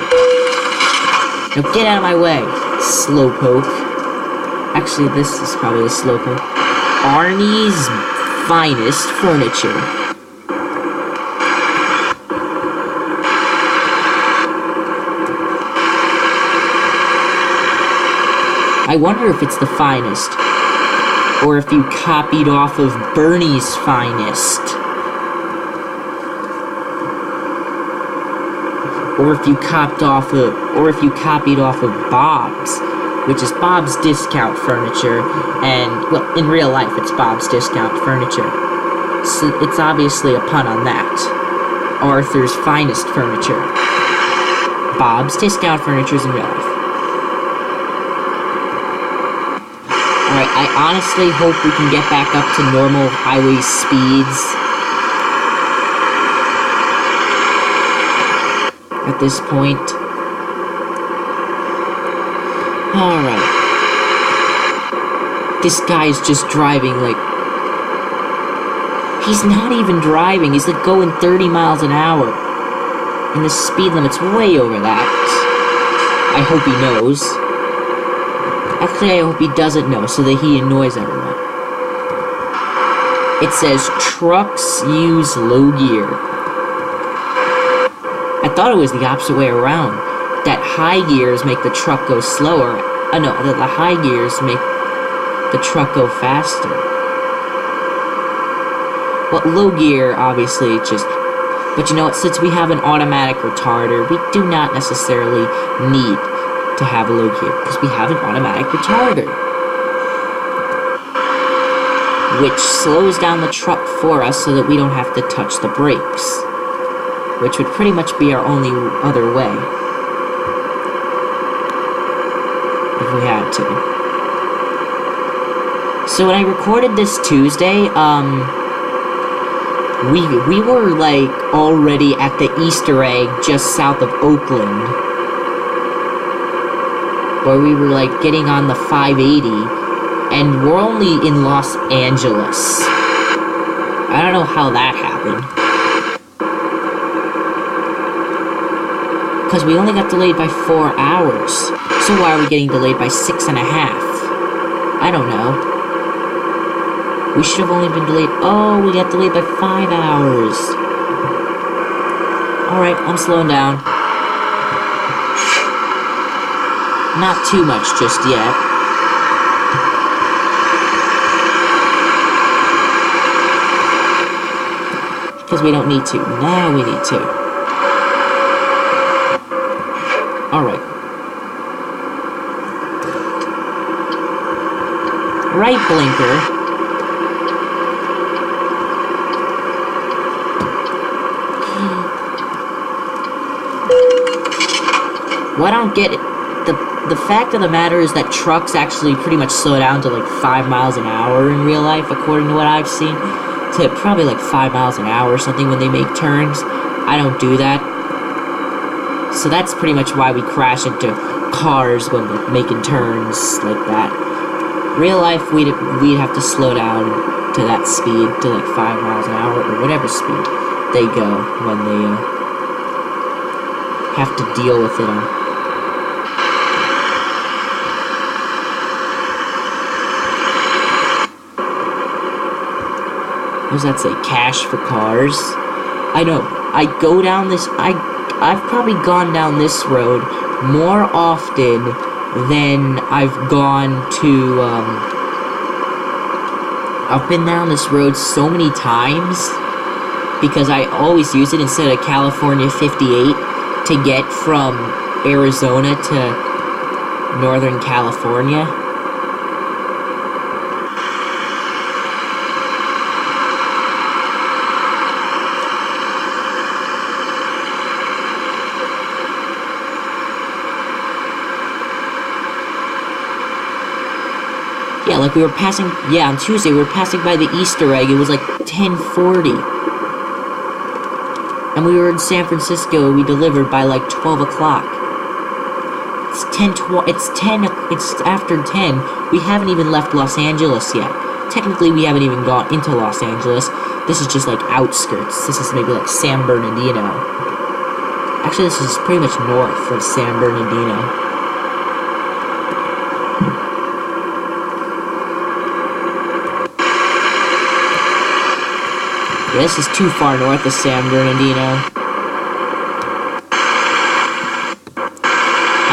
Now get out of my way, slowpoke. Actually, this is probably a slowpoke. Arnie's finest furniture. I wonder if it's the finest, or if you copied off of Bernie's finest. Or if you copied off of Bob's, which is Bob's Discount Furniture, and, well, in real life, it's Bob's Discount Furniture. So it's obviously a pun on that. Arthur's Finest Furniture. Bob's Discount Furniture is in real life. Alright, I honestly hope we can get back up to normal highway speeds at this point. Alright. This guy's just driving like... He's not even driving, he's like going 30 miles an hour. And the speed limit's way over that. I hope he knows. Actually, I hope he doesn't know, so that he annoys everyone. It says, trucks use low gear. I thought it was the opposite way around. That high gears make the truck go slower. No, that the high gears make the truck go faster. Well, low gear, obviously, just... But you know what, since we have an automatic retarder, we do not necessarily need to have a low gear, because we have an automatic retarder. Which slows down the truck for us so that we don't have to touch the brakes. Which would pretty much be our only other way. If we had to. So when I recorded this Tuesday, we were, like, already at the Easter egg just south of Oakland. Where we were, like, getting on the 580, and we're only in Los Angeles. I don't know how that happened. Because we only got delayed by 4 hours. So why are we getting delayed by 6.5? I don't know. We should have only been delayed... Oh, we got delayed by 5 hours. Alright, I'm slowing down. Not too much just yet. Because we don't need to. Now we need to. Alright. Right blinker. Well, I don't get it. The fact of the matter is that trucks actually pretty much slow down to like 5 miles an hour in real life, according to what I've seen. To probably like 5 miles an hour or something when they make turns. I don't do that. So that's pretty much why we crash into cars when we're making turns like that. Real life, we'd have to slow down to that speed, to like 5 miles an hour or whatever speed. they go when they have to deal with it on. What does that say? Cash for cars? I know. I go down this. I've probably gone down this road more often than I've gone to. I've been down this road so many times because I always use it instead of California 58 to get from Arizona to Northern California. Yeah, like we were passing, yeah, on Tuesday we were passing by the Easter egg. It was like 10:40. And we were in San Francisco, we delivered by like 12 o'clock. It's after 10. We haven't even left Los Angeles yet. Technically, we haven't even gone into Los Angeles. This is just like outskirts. This is maybe like San Bernardino. Actually, this is pretty much north of San Bernardino. Yeah, this is too far north of San Bernardino.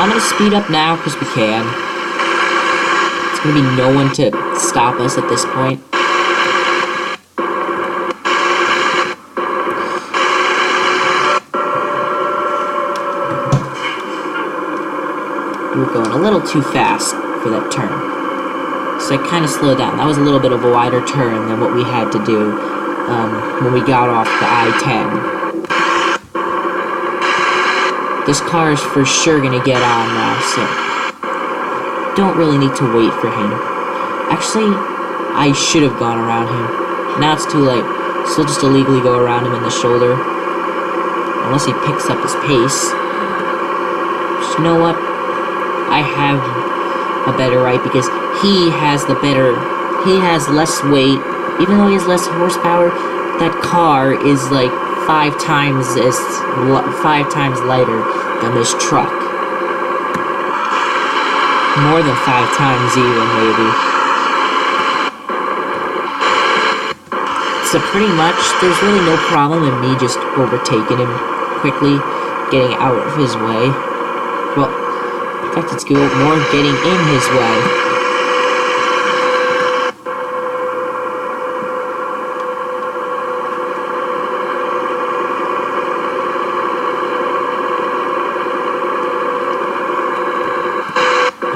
I'm gonna speed up now because we can. There's gonna be no one to stop us at this point. We were going a little too fast for that turn. So I kind of slowed down. That was a little bit of a wider turn than what we had to do when we got off the I-10. This car is for sure gonna get on now, so don't really need to wait for him. Actually, I should have gone around him. Now it's too late, so I'll just illegally go around him in the shoulder. Unless he picks up his pace. Just, you know what? I have a better right because he has less weight. Even though he has less horsepower, that car is like 5 times lighter than this truck. More than 5 times even, maybe. So pretty much, there's really no problem in me just overtaking him quickly, getting out of his way. Well, in fact, it's more getting in his way.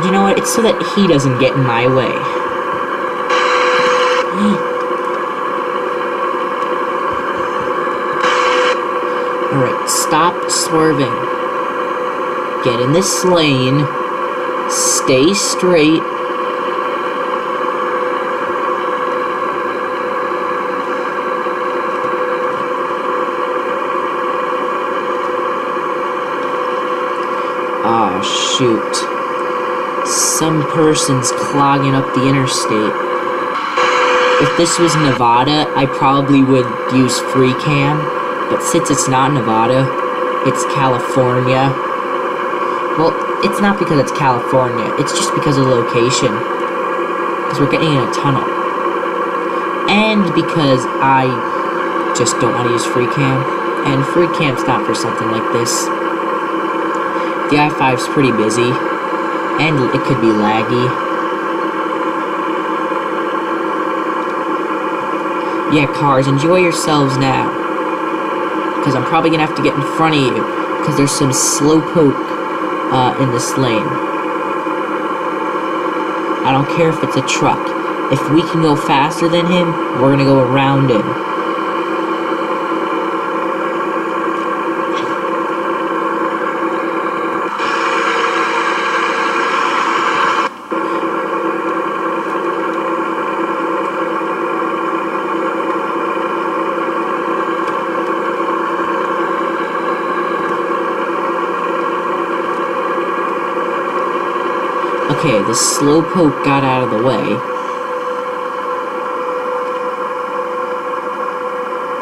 You know what? It's so that he doesn't get in my way. Alright, stop swerving. Get in this lane. Stay straight. Ah, shoot. Some person's clogging up the interstate. If this was Nevada, I probably would use free cam, but since it's not Nevada, it's California. Well, it's not because it's California, it's just because of location. Because we're getting in a tunnel. And because I just don't want to use free cam, and free cam's not for something like this. The I-5's pretty busy. And it could be laggy. Yeah, cars, enjoy yourselves now. Because I'm probably gonna have to get in front of you. Because there's some slowpoke in this lane. I don't care if it's a truck. If we can go faster than him, we're gonna go around him. Okay, the slowpoke got out of the way.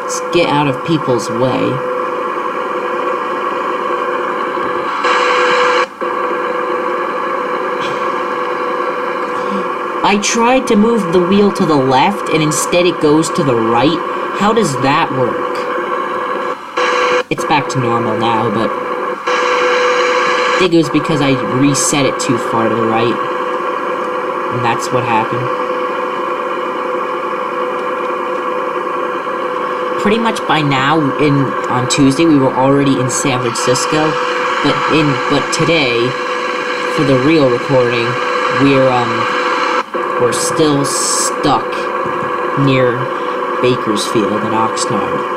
Let's get out of people's way. I tried to move the wheel to the left, and instead it goes to the right. How does that work? It's back to normal now, but I think it was because I reset it too far to the right. And that's what happened. Pretty much by now, on Tuesday, we were already in San Francisco. But today, for the real recording, we're still stuck near Bakersfield and Oxnard.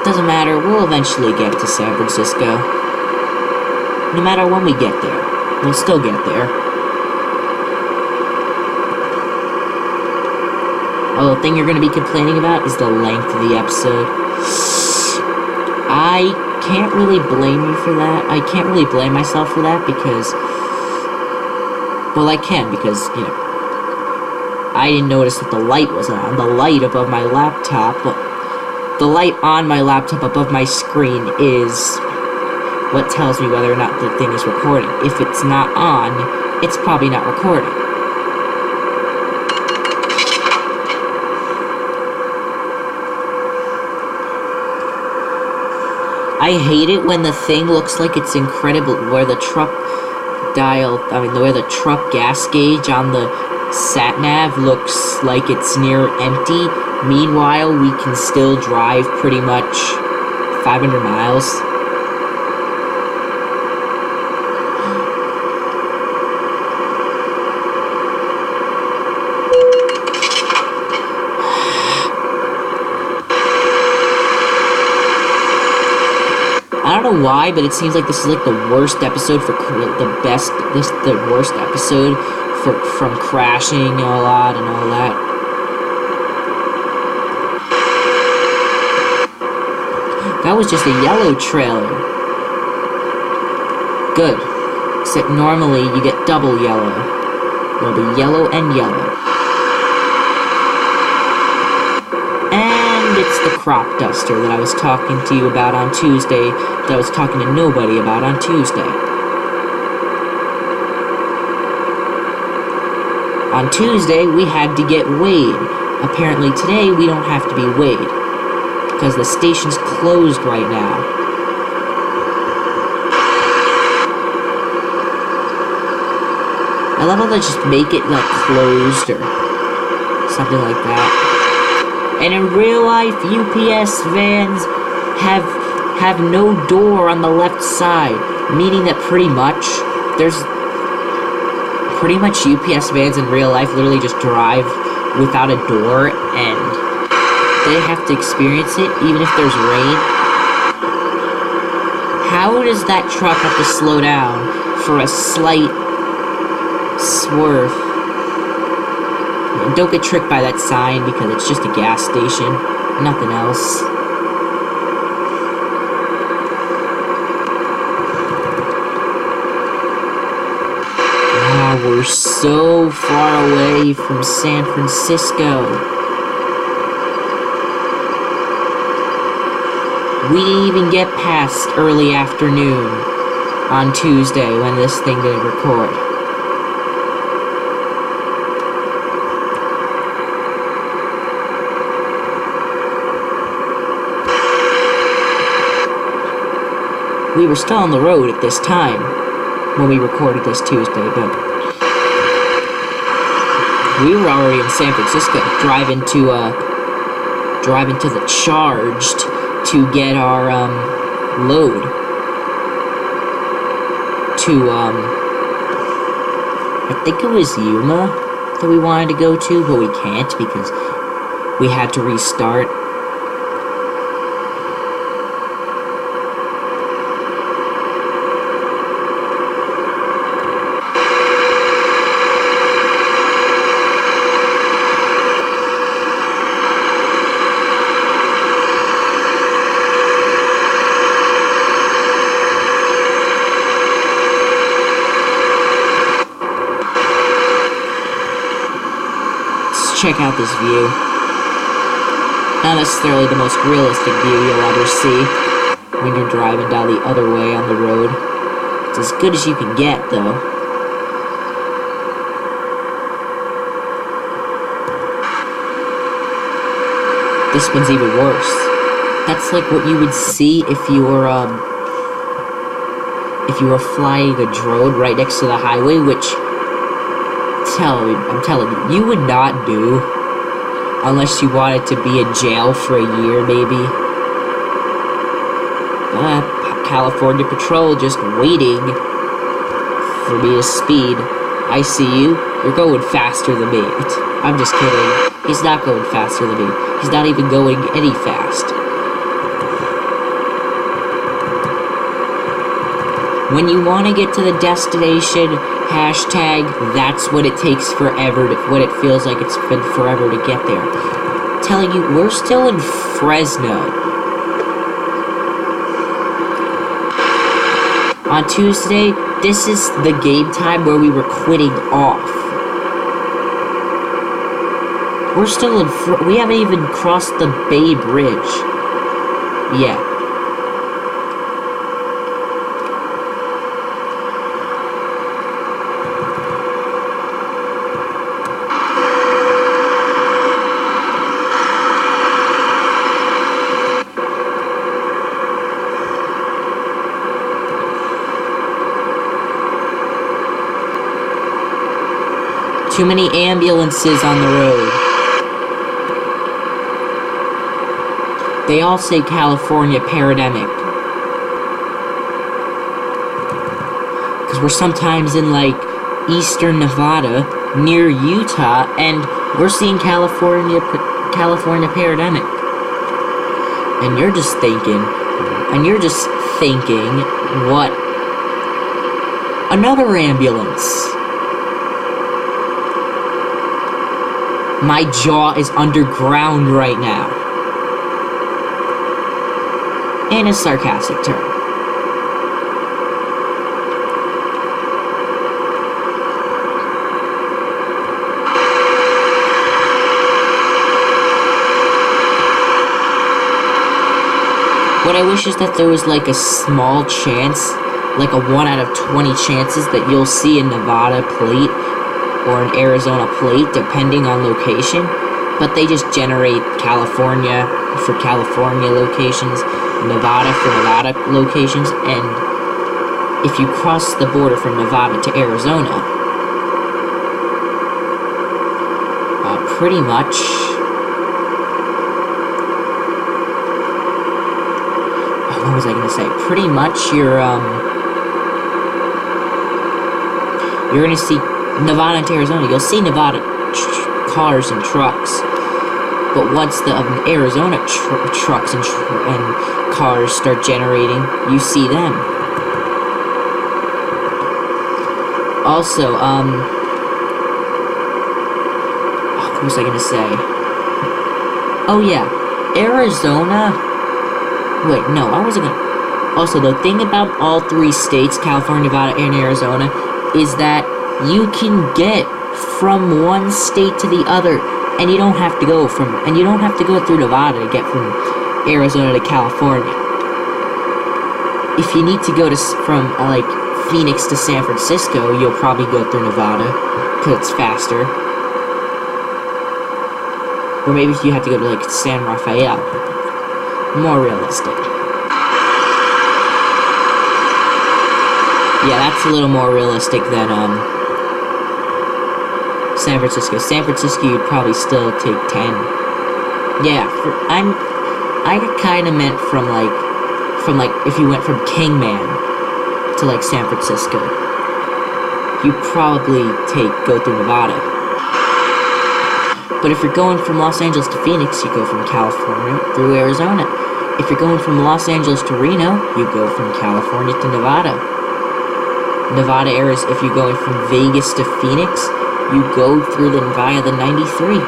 Doesn't matter, we'll eventually get to San Francisco. No matter when we get there, we'll still get there. Oh, the thing you're going to be complaining about is the length of the episode. I can't really blame you for that. I can't really blame myself for that because... Well, I can because, you know, I didn't notice that the light was on. The light above my laptop... The light on my laptop above my screen is what tells me whether or not the thing is recording. If it's not on, it's probably not recording. I hate it when the thing looks like it's incredible, where the truck where the truck gas gauge on the sat-nav looks like it's near empty. Meanwhile, we can still drive pretty much 500 miles. I don't know why, but it seems like this is like the worst episode for the worst episode from crashing a lot and all that. That was just a yellow trailer. Good. Except normally you get double yellow. There'll be yellow and yellow. And it's the crop duster that I was talking to you about on Tuesday, that I was talking to nobody about on Tuesday. On Tuesday, we had to get weighed. Apparently today, we don't have to be weighed, because the station's closed right now. I love how they just make it, like, closed or something like that. And in real life, UPS vans have no door on the left side, meaning that pretty much UPS vans in real life literally just drive without a door, and they have to experience it even if there's rain. How does that truck have to slow down for a slight swerve? And don't get tricked by that sign because it's just a gas station, nothing else. We're so far away from San Francisco. We didn't even get past early afternoon on Tuesday when this thing didn't record. We were still on the road at this time when we recorded this Tuesday, but we were already in San Francisco, driving to the Charged to get our load to I think it was Yuma that we wanted to go to, but we can't because we had to restart. check out this view. Not necessarily the most realistic view you'll ever see when you're driving down the other way on the road. It's as good as you can get, though. This one's even worse. That's like what you would see if you were flying a drone right next to the highway, which I'm telling you, you would not do unless you wanted to be in jail for a year, maybe. California Patrol just waiting for me to speed. I see you. You're going faster than me. I'm just kidding. He's not going faster than me. He's not even going any fast. When you want to get to the destination, hashtag, that's what it takes forever, what it feels like it's been forever to get there. I'm telling you, we're still in Fresno. On Tuesday, this is the game time where we were quitting off. We're still in we haven't even crossed the Bay Bridge yet. Too many ambulances on the road. They all say California pandemic. Because we're sometimes in, like, eastern Nevada, near Utah, and we're seeing California pandemic. And you're just thinking, what? Another ambulance. My jaw is underground right now. In a sarcastic term. What I wish is that there was like a small chance, like a 1 out of 20 chances that you'll see a Nevada plate or an Arizona plate, depending on location, but they just generate California for California locations, Nevada for Nevada locations, and if you cross the border from Nevada to Arizona, pretty much, what was I gonna say? Pretty much you're gonna see Nevada to Arizona. You'll see Nevada cars and trucks, but once the Arizona trucks and cars start generating, you see them. Also, what was I gonna say? Oh yeah, Arizona. Wait, no, I wasn't gonna. Also, the thing about all three states, California, Nevada, and Arizona, is that you can get from one state to the other, and you don't have to go through Nevada to get from Arizona to California. If you need to go from like Phoenix to San Francisco, you'll probably go through Nevada because it's faster. Or maybe if you have to go to like San Rafael, more realistic. Yeah, that's a little more realistic than San Francisco. San Francisco, you'd probably still take 10. Yeah, I kind of meant from like if you went from Kingman to like San Francisco, you probably go through Nevada. But if you're going from Los Angeles to Phoenix, you go from California through Arizona. If you're going from Los Angeles to Reno, you go from California to Nevada. Nevada areas, if you're going from Vegas to Phoenix, you go through via the 93.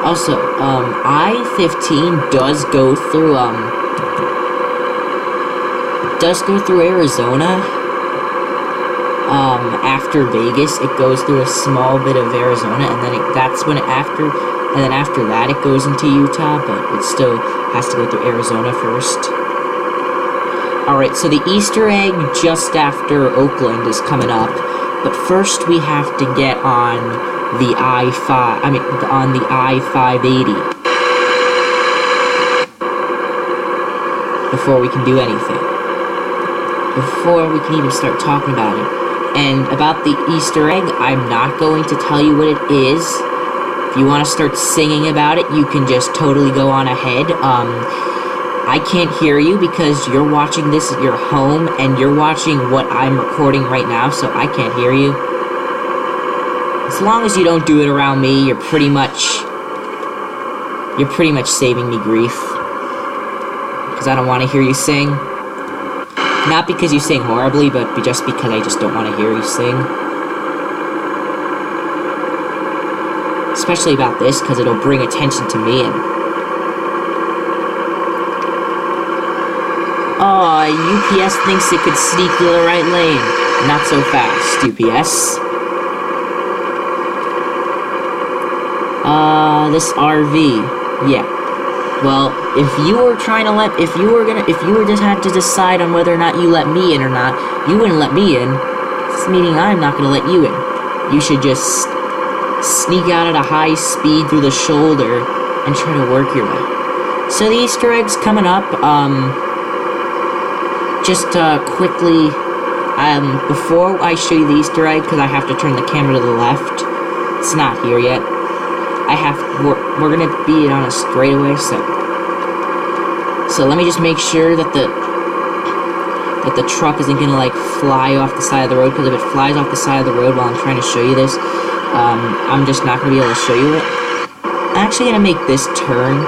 Also, I-15 does go through Arizona, after Vegas, it goes through a small bit of Arizona, and then after that it goes into Utah, but it still has to go through Arizona first. Alright, so the Easter egg just after Oakland is coming up, but first we have to get on the on the I-580 before we can do anything. Before we can even start talking about it. And about the Easter egg, I'm not going to tell you what it is. If you want to start singing about it, you can just totally go on ahead. I can't hear you because you're watching this at your home, and you're watching what I'm recording right now, so I can't hear you. As long as you don't do it around me, you're pretty much saving me grief. Because I don't want to hear you sing. Not because you sing horribly, but just because I just don't want to hear you sing. Especially about this, because it'll bring attention to me. And UPS thinks it could sneak through the right lane. Not so fast, UPS. This RV. Yeah. Well, if you were just had to decide on whether or not you let me in or not, you wouldn't let me in. This meaning I'm not gonna let you in. You should just sneak out at a high speed through the shoulder and try to work your way. So the Easter egg's coming up. Just quickly, before I show you the Easter egg, because I have to turn the camera to the left. It's not here yet. We're gonna be on a straightaway, so let me just make sure that the truck isn't gonna like fly off the side of the road, because if it flies off the side of the road while I'm trying to show you this, I'm just not gonna be able to show you it. I'm actually gonna make this turn.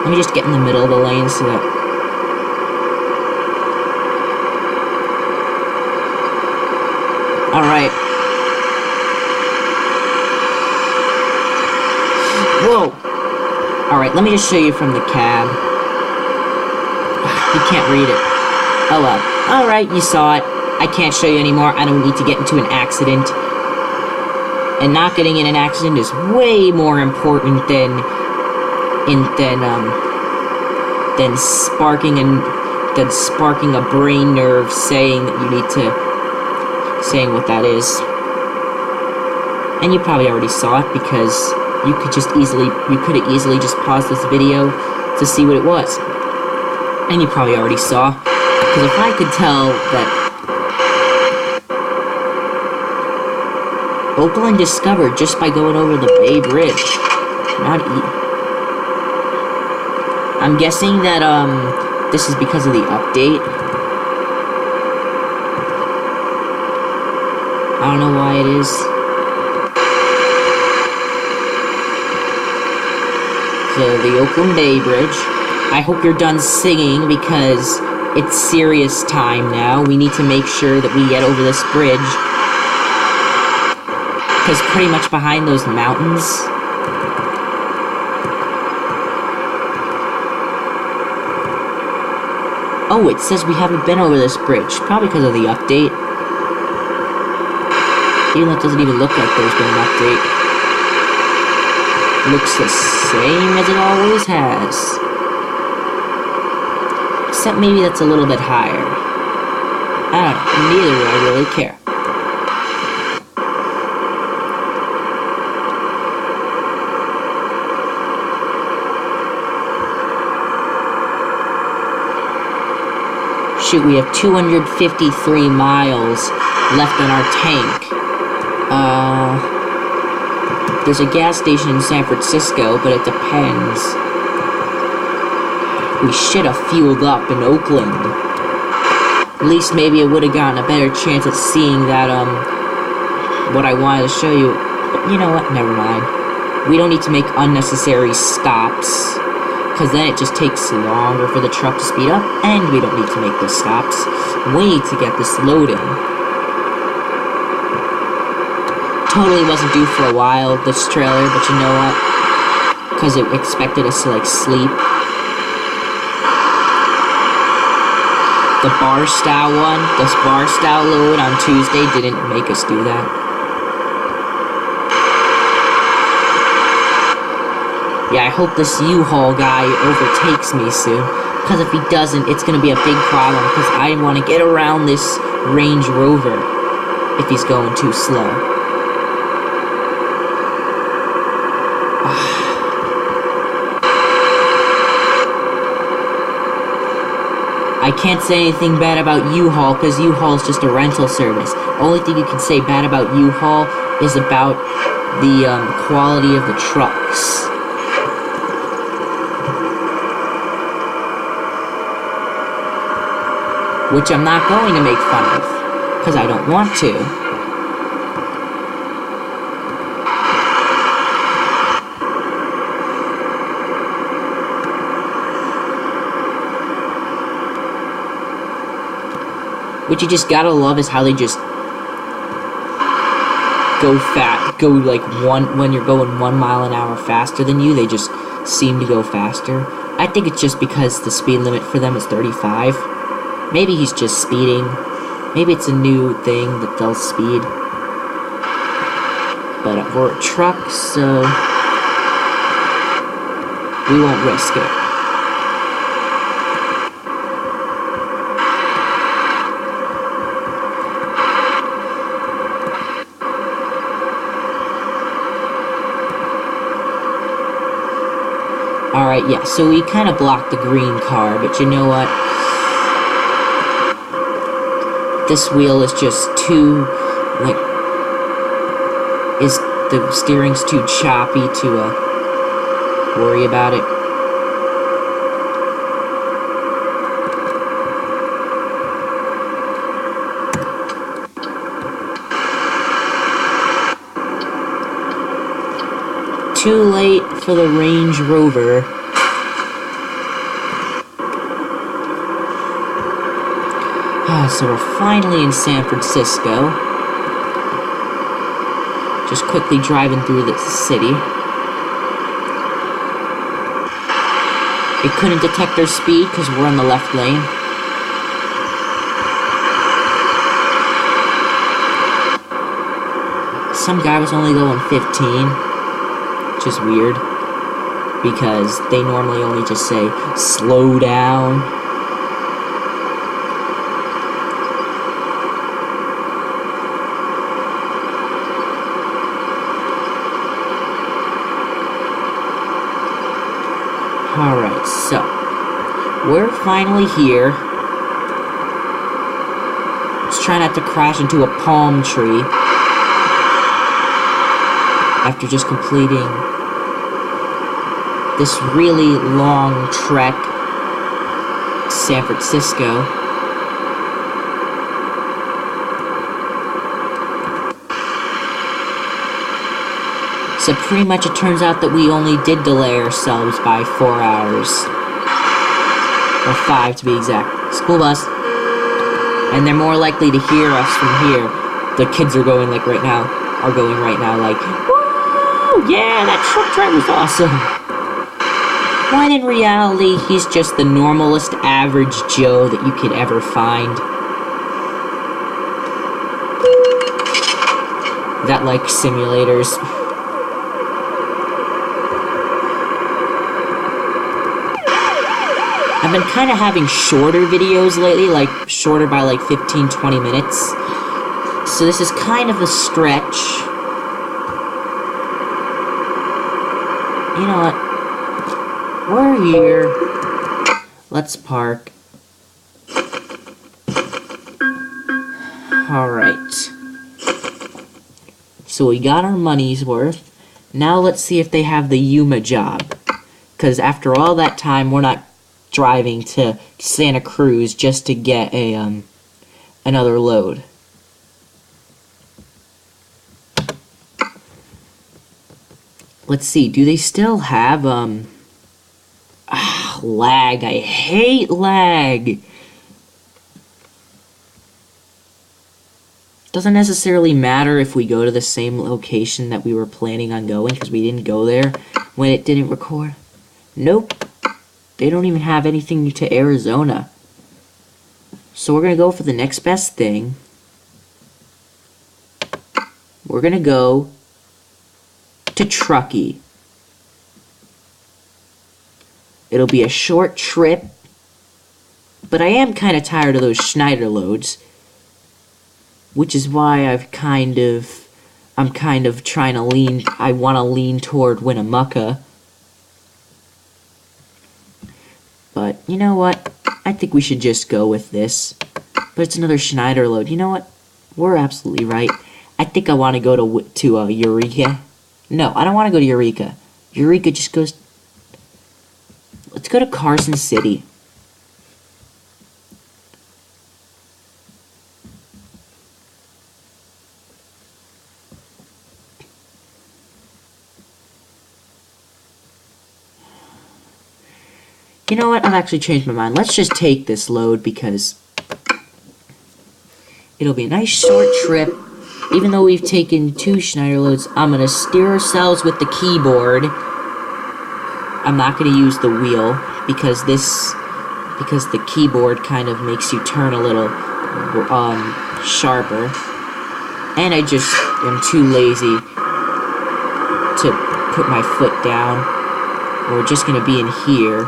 Let me just get in the middle of the lane so that... Alright. Whoa! Alright, let me just show you from the cab. You can't read it. Oh well. Alright, you saw it. I can't show you anymore. I don't need to get into an accident. And not getting in an accident is way more important than sparking a brain nerve saying that you need to... saying what that is. And you probably already saw it because you could have easily just paused this video to see what it was. And you probably already saw, because if I could tell that Oakland discovered just by going over the Bay Bridge. I'm guessing that this is because of the update. I don't know why it is. So, the Oakland Bay Bridge. I hope you're done singing, because it's serious time now. We need to make sure that we get over this bridge. Because pretty much behind those mountains... Oh, it says we haven't been over this bridge. Probably because of the update. Even though it doesn't even look like there's been an update. Looks the same as it always has. Except maybe that's a little bit higher. I don't know. Neither do I really care. Shoot, we have 253 miles left on our tank. There's a gas station in San Francisco, but it depends. We should have fueled up in Oakland. At least maybe I would have gotten a better chance at seeing that, what I wanted to show you. But you know what? Never mind. We don't need to make unnecessary stops, because then it just takes longer for the truck to speed up, and we don't need to make those stops. We need to get this loading. Totally wasn't due for a while, this trailer, but you know what? Because it expected us to, like, sleep. The Barstow one, the Barstow load on Tuesday didn't make us do that. Yeah, I hope this U-Haul guy overtakes me soon. Because if he doesn't, it's going to be a big problem. Because I want to get around this Range Rover if he's going too slow. I can't say anything bad about U-Haul because U-Haul is just a rental service. Only thing you can say bad about U-Haul is about the quality of the trucks. Which I'm not going to make fun of, because I don't want to. What you just gotta love is how they just go like when you're going 1 mile an hour faster than you, they just seem to go faster. I think it's just because the speed limit for them is 35. Maybe he's just speeding. Maybe it's a new thing that they'll speed. But we're a truck, so we won't risk it. Alright, yeah, so we kind of blocked the green car, but you know what? This wheel is just too, like, the steering's too choppy to, worry about it. Too late for the Range Rover. So we're finally in San Francisco. Just quickly driving through the city. It couldn't detect our speed because we're in the left lane. Some guy was only going 15. Which is weird. Because they normally only just say, slow down. Alright, so we're finally here. Let's try not to crash into a palm tree after just completing this really long trek to San Francisco. So pretty much it turns out that we only did delay ourselves by 4 hours. Or 5 to be exact. School bus. And they're more likely to hear us from here. The kids are going like right now. Are going right now like, woo! Yeah, that truck driver's awesome. When in reality, he's just the normalest average Joe that you could ever find. That like simulators. I've been kind of having shorter videos lately, like shorter by like 15-20 minutes. So this is kind of a stretch. You know what? We're here. Let's park. Alright. So we got our money's worth. Now let's see if they have the Yuma job. Because after all that time, we're not driving to Santa Cruz just to get a another load. Let's see, do they still have lag? I hate lag. Doesn't necessarily matter if we go to the same location that we were planning on going because we didn't go there when it didn't record. Nope. They don't even have anything to Arizona. So we're gonna go for the next best thing. We're gonna go to Truckee. It'll be a short trip, but I am kind of tired of those Schneider loads, which is why I'm kind of trying to lean, I want to lean toward Winnemucca. But, you know what? I think we should just go with this. But it's another Schneider load. You know what? We're absolutely right. I think I want to go to Eureka. No, I don't want to go to Eureka. Eureka just goes... Let's go to Carson City. You know what? I've actually changed my mind. Let's just take this load because it'll be a nice short trip. Even though we've taken 2 Schneider loads, I'm going to steer ourselves with the keyboard. I'm not going to use the wheel because the keyboard kind of makes you turn a little sharper. And I just am too lazy to put my foot down. We're just going to be in here.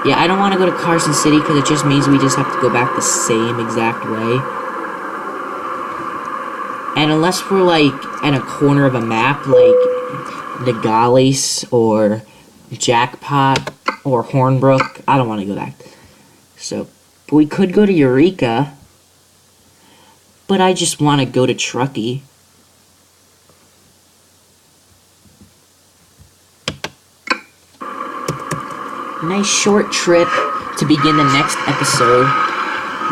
Yeah, I don't want to go to Carson City because it just means we just have to go back the same exact way. And unless we're, like, at a corner of a map, like Nogales or Jackpot or Hornbrook, I don't want to go back. So, we could go to Eureka, but I just want to go to Truckee. Nice short trip to begin the next episode.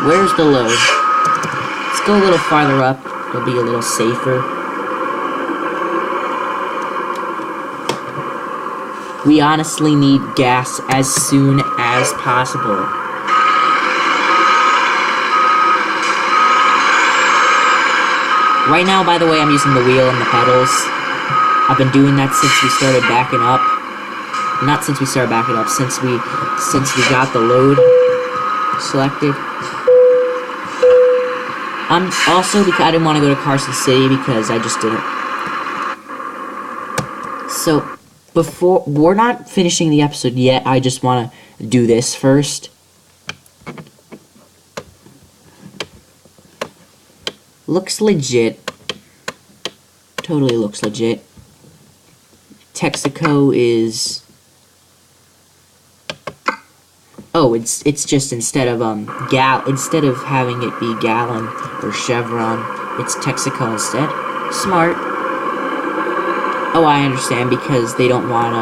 Where's the load? Let's go a little farther up. It'll be a little safer. We honestly need gas as soon as possible. Right now, by the way, I'm using the wheel and the pedals. I've been doing that since we started backing up. Not since we started backing up, since we got the load selected. Also, because I didn't want to go to Carson City because I just didn't. So, before, we're not finishing the episode yet, I just want to do this first. Looks legit. Totally looks legit. Texaco is... Oh, it's just instead of having it be gallon or Chevron, it's Texaco instead. Smart. Oh, I understand, because they don't want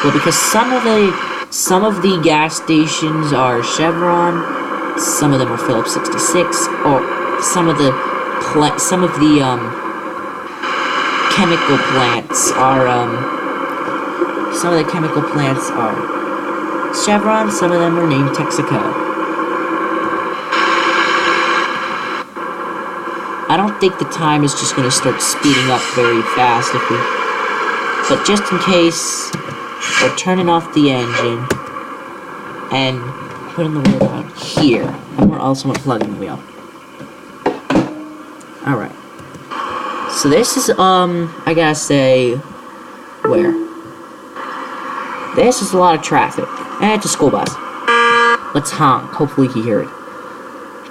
well, because some of the gas stations are Chevron, some of them are Phillips 66, or some of the chemical plants are Chevron, some of them are named Texaco. I don't think the time is just going to start speeding up very fast if we... But just in case, we're turning off the engine and putting the wheel down here. And we're also unplugging the wheel. Alright. So this is, I gotta say, where? This is a lot of traffic. And it's a school bus. Let's honk. Hopefully you can hear it.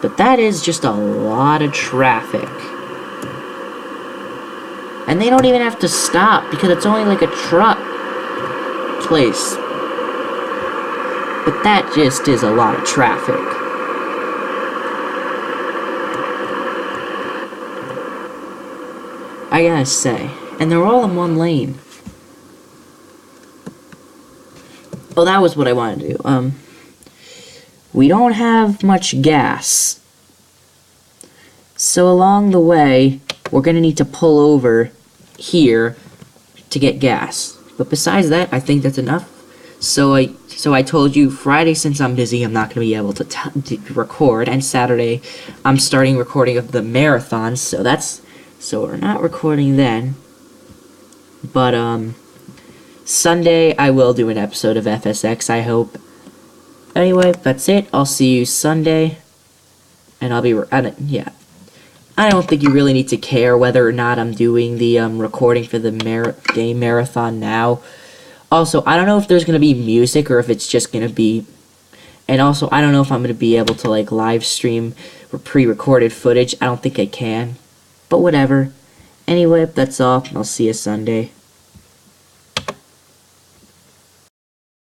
But that is just a lot of traffic. And they don't even have to stop because it's only like a truck place. But that just is a lot of traffic. I gotta say. And they're all in one lane. Oh, that was what I wanted to do. We don't have much gas. So along the way, we're gonna need to pull over here to get gas. But besides that, I think that's enough. So I told you, Friday, since I'm busy, I'm not gonna be able to record, and Saturday, I'm starting recording of the marathon. So we're not recording then. But Sunday, I will do an episode of FSX, I hope. Anyway, that's it. I'll see you Sunday. And I'll be... yeah. I don't think you really need to care whether or not I'm doing the recording for the game marathon now. Also, I don't know if there's going to be music or if it's just going to be... And also, I don't know if I'm going to be able to, like, live stream pre-recorded footage. I don't think I can. But whatever. Anyway, that's all. I'll see you Sunday.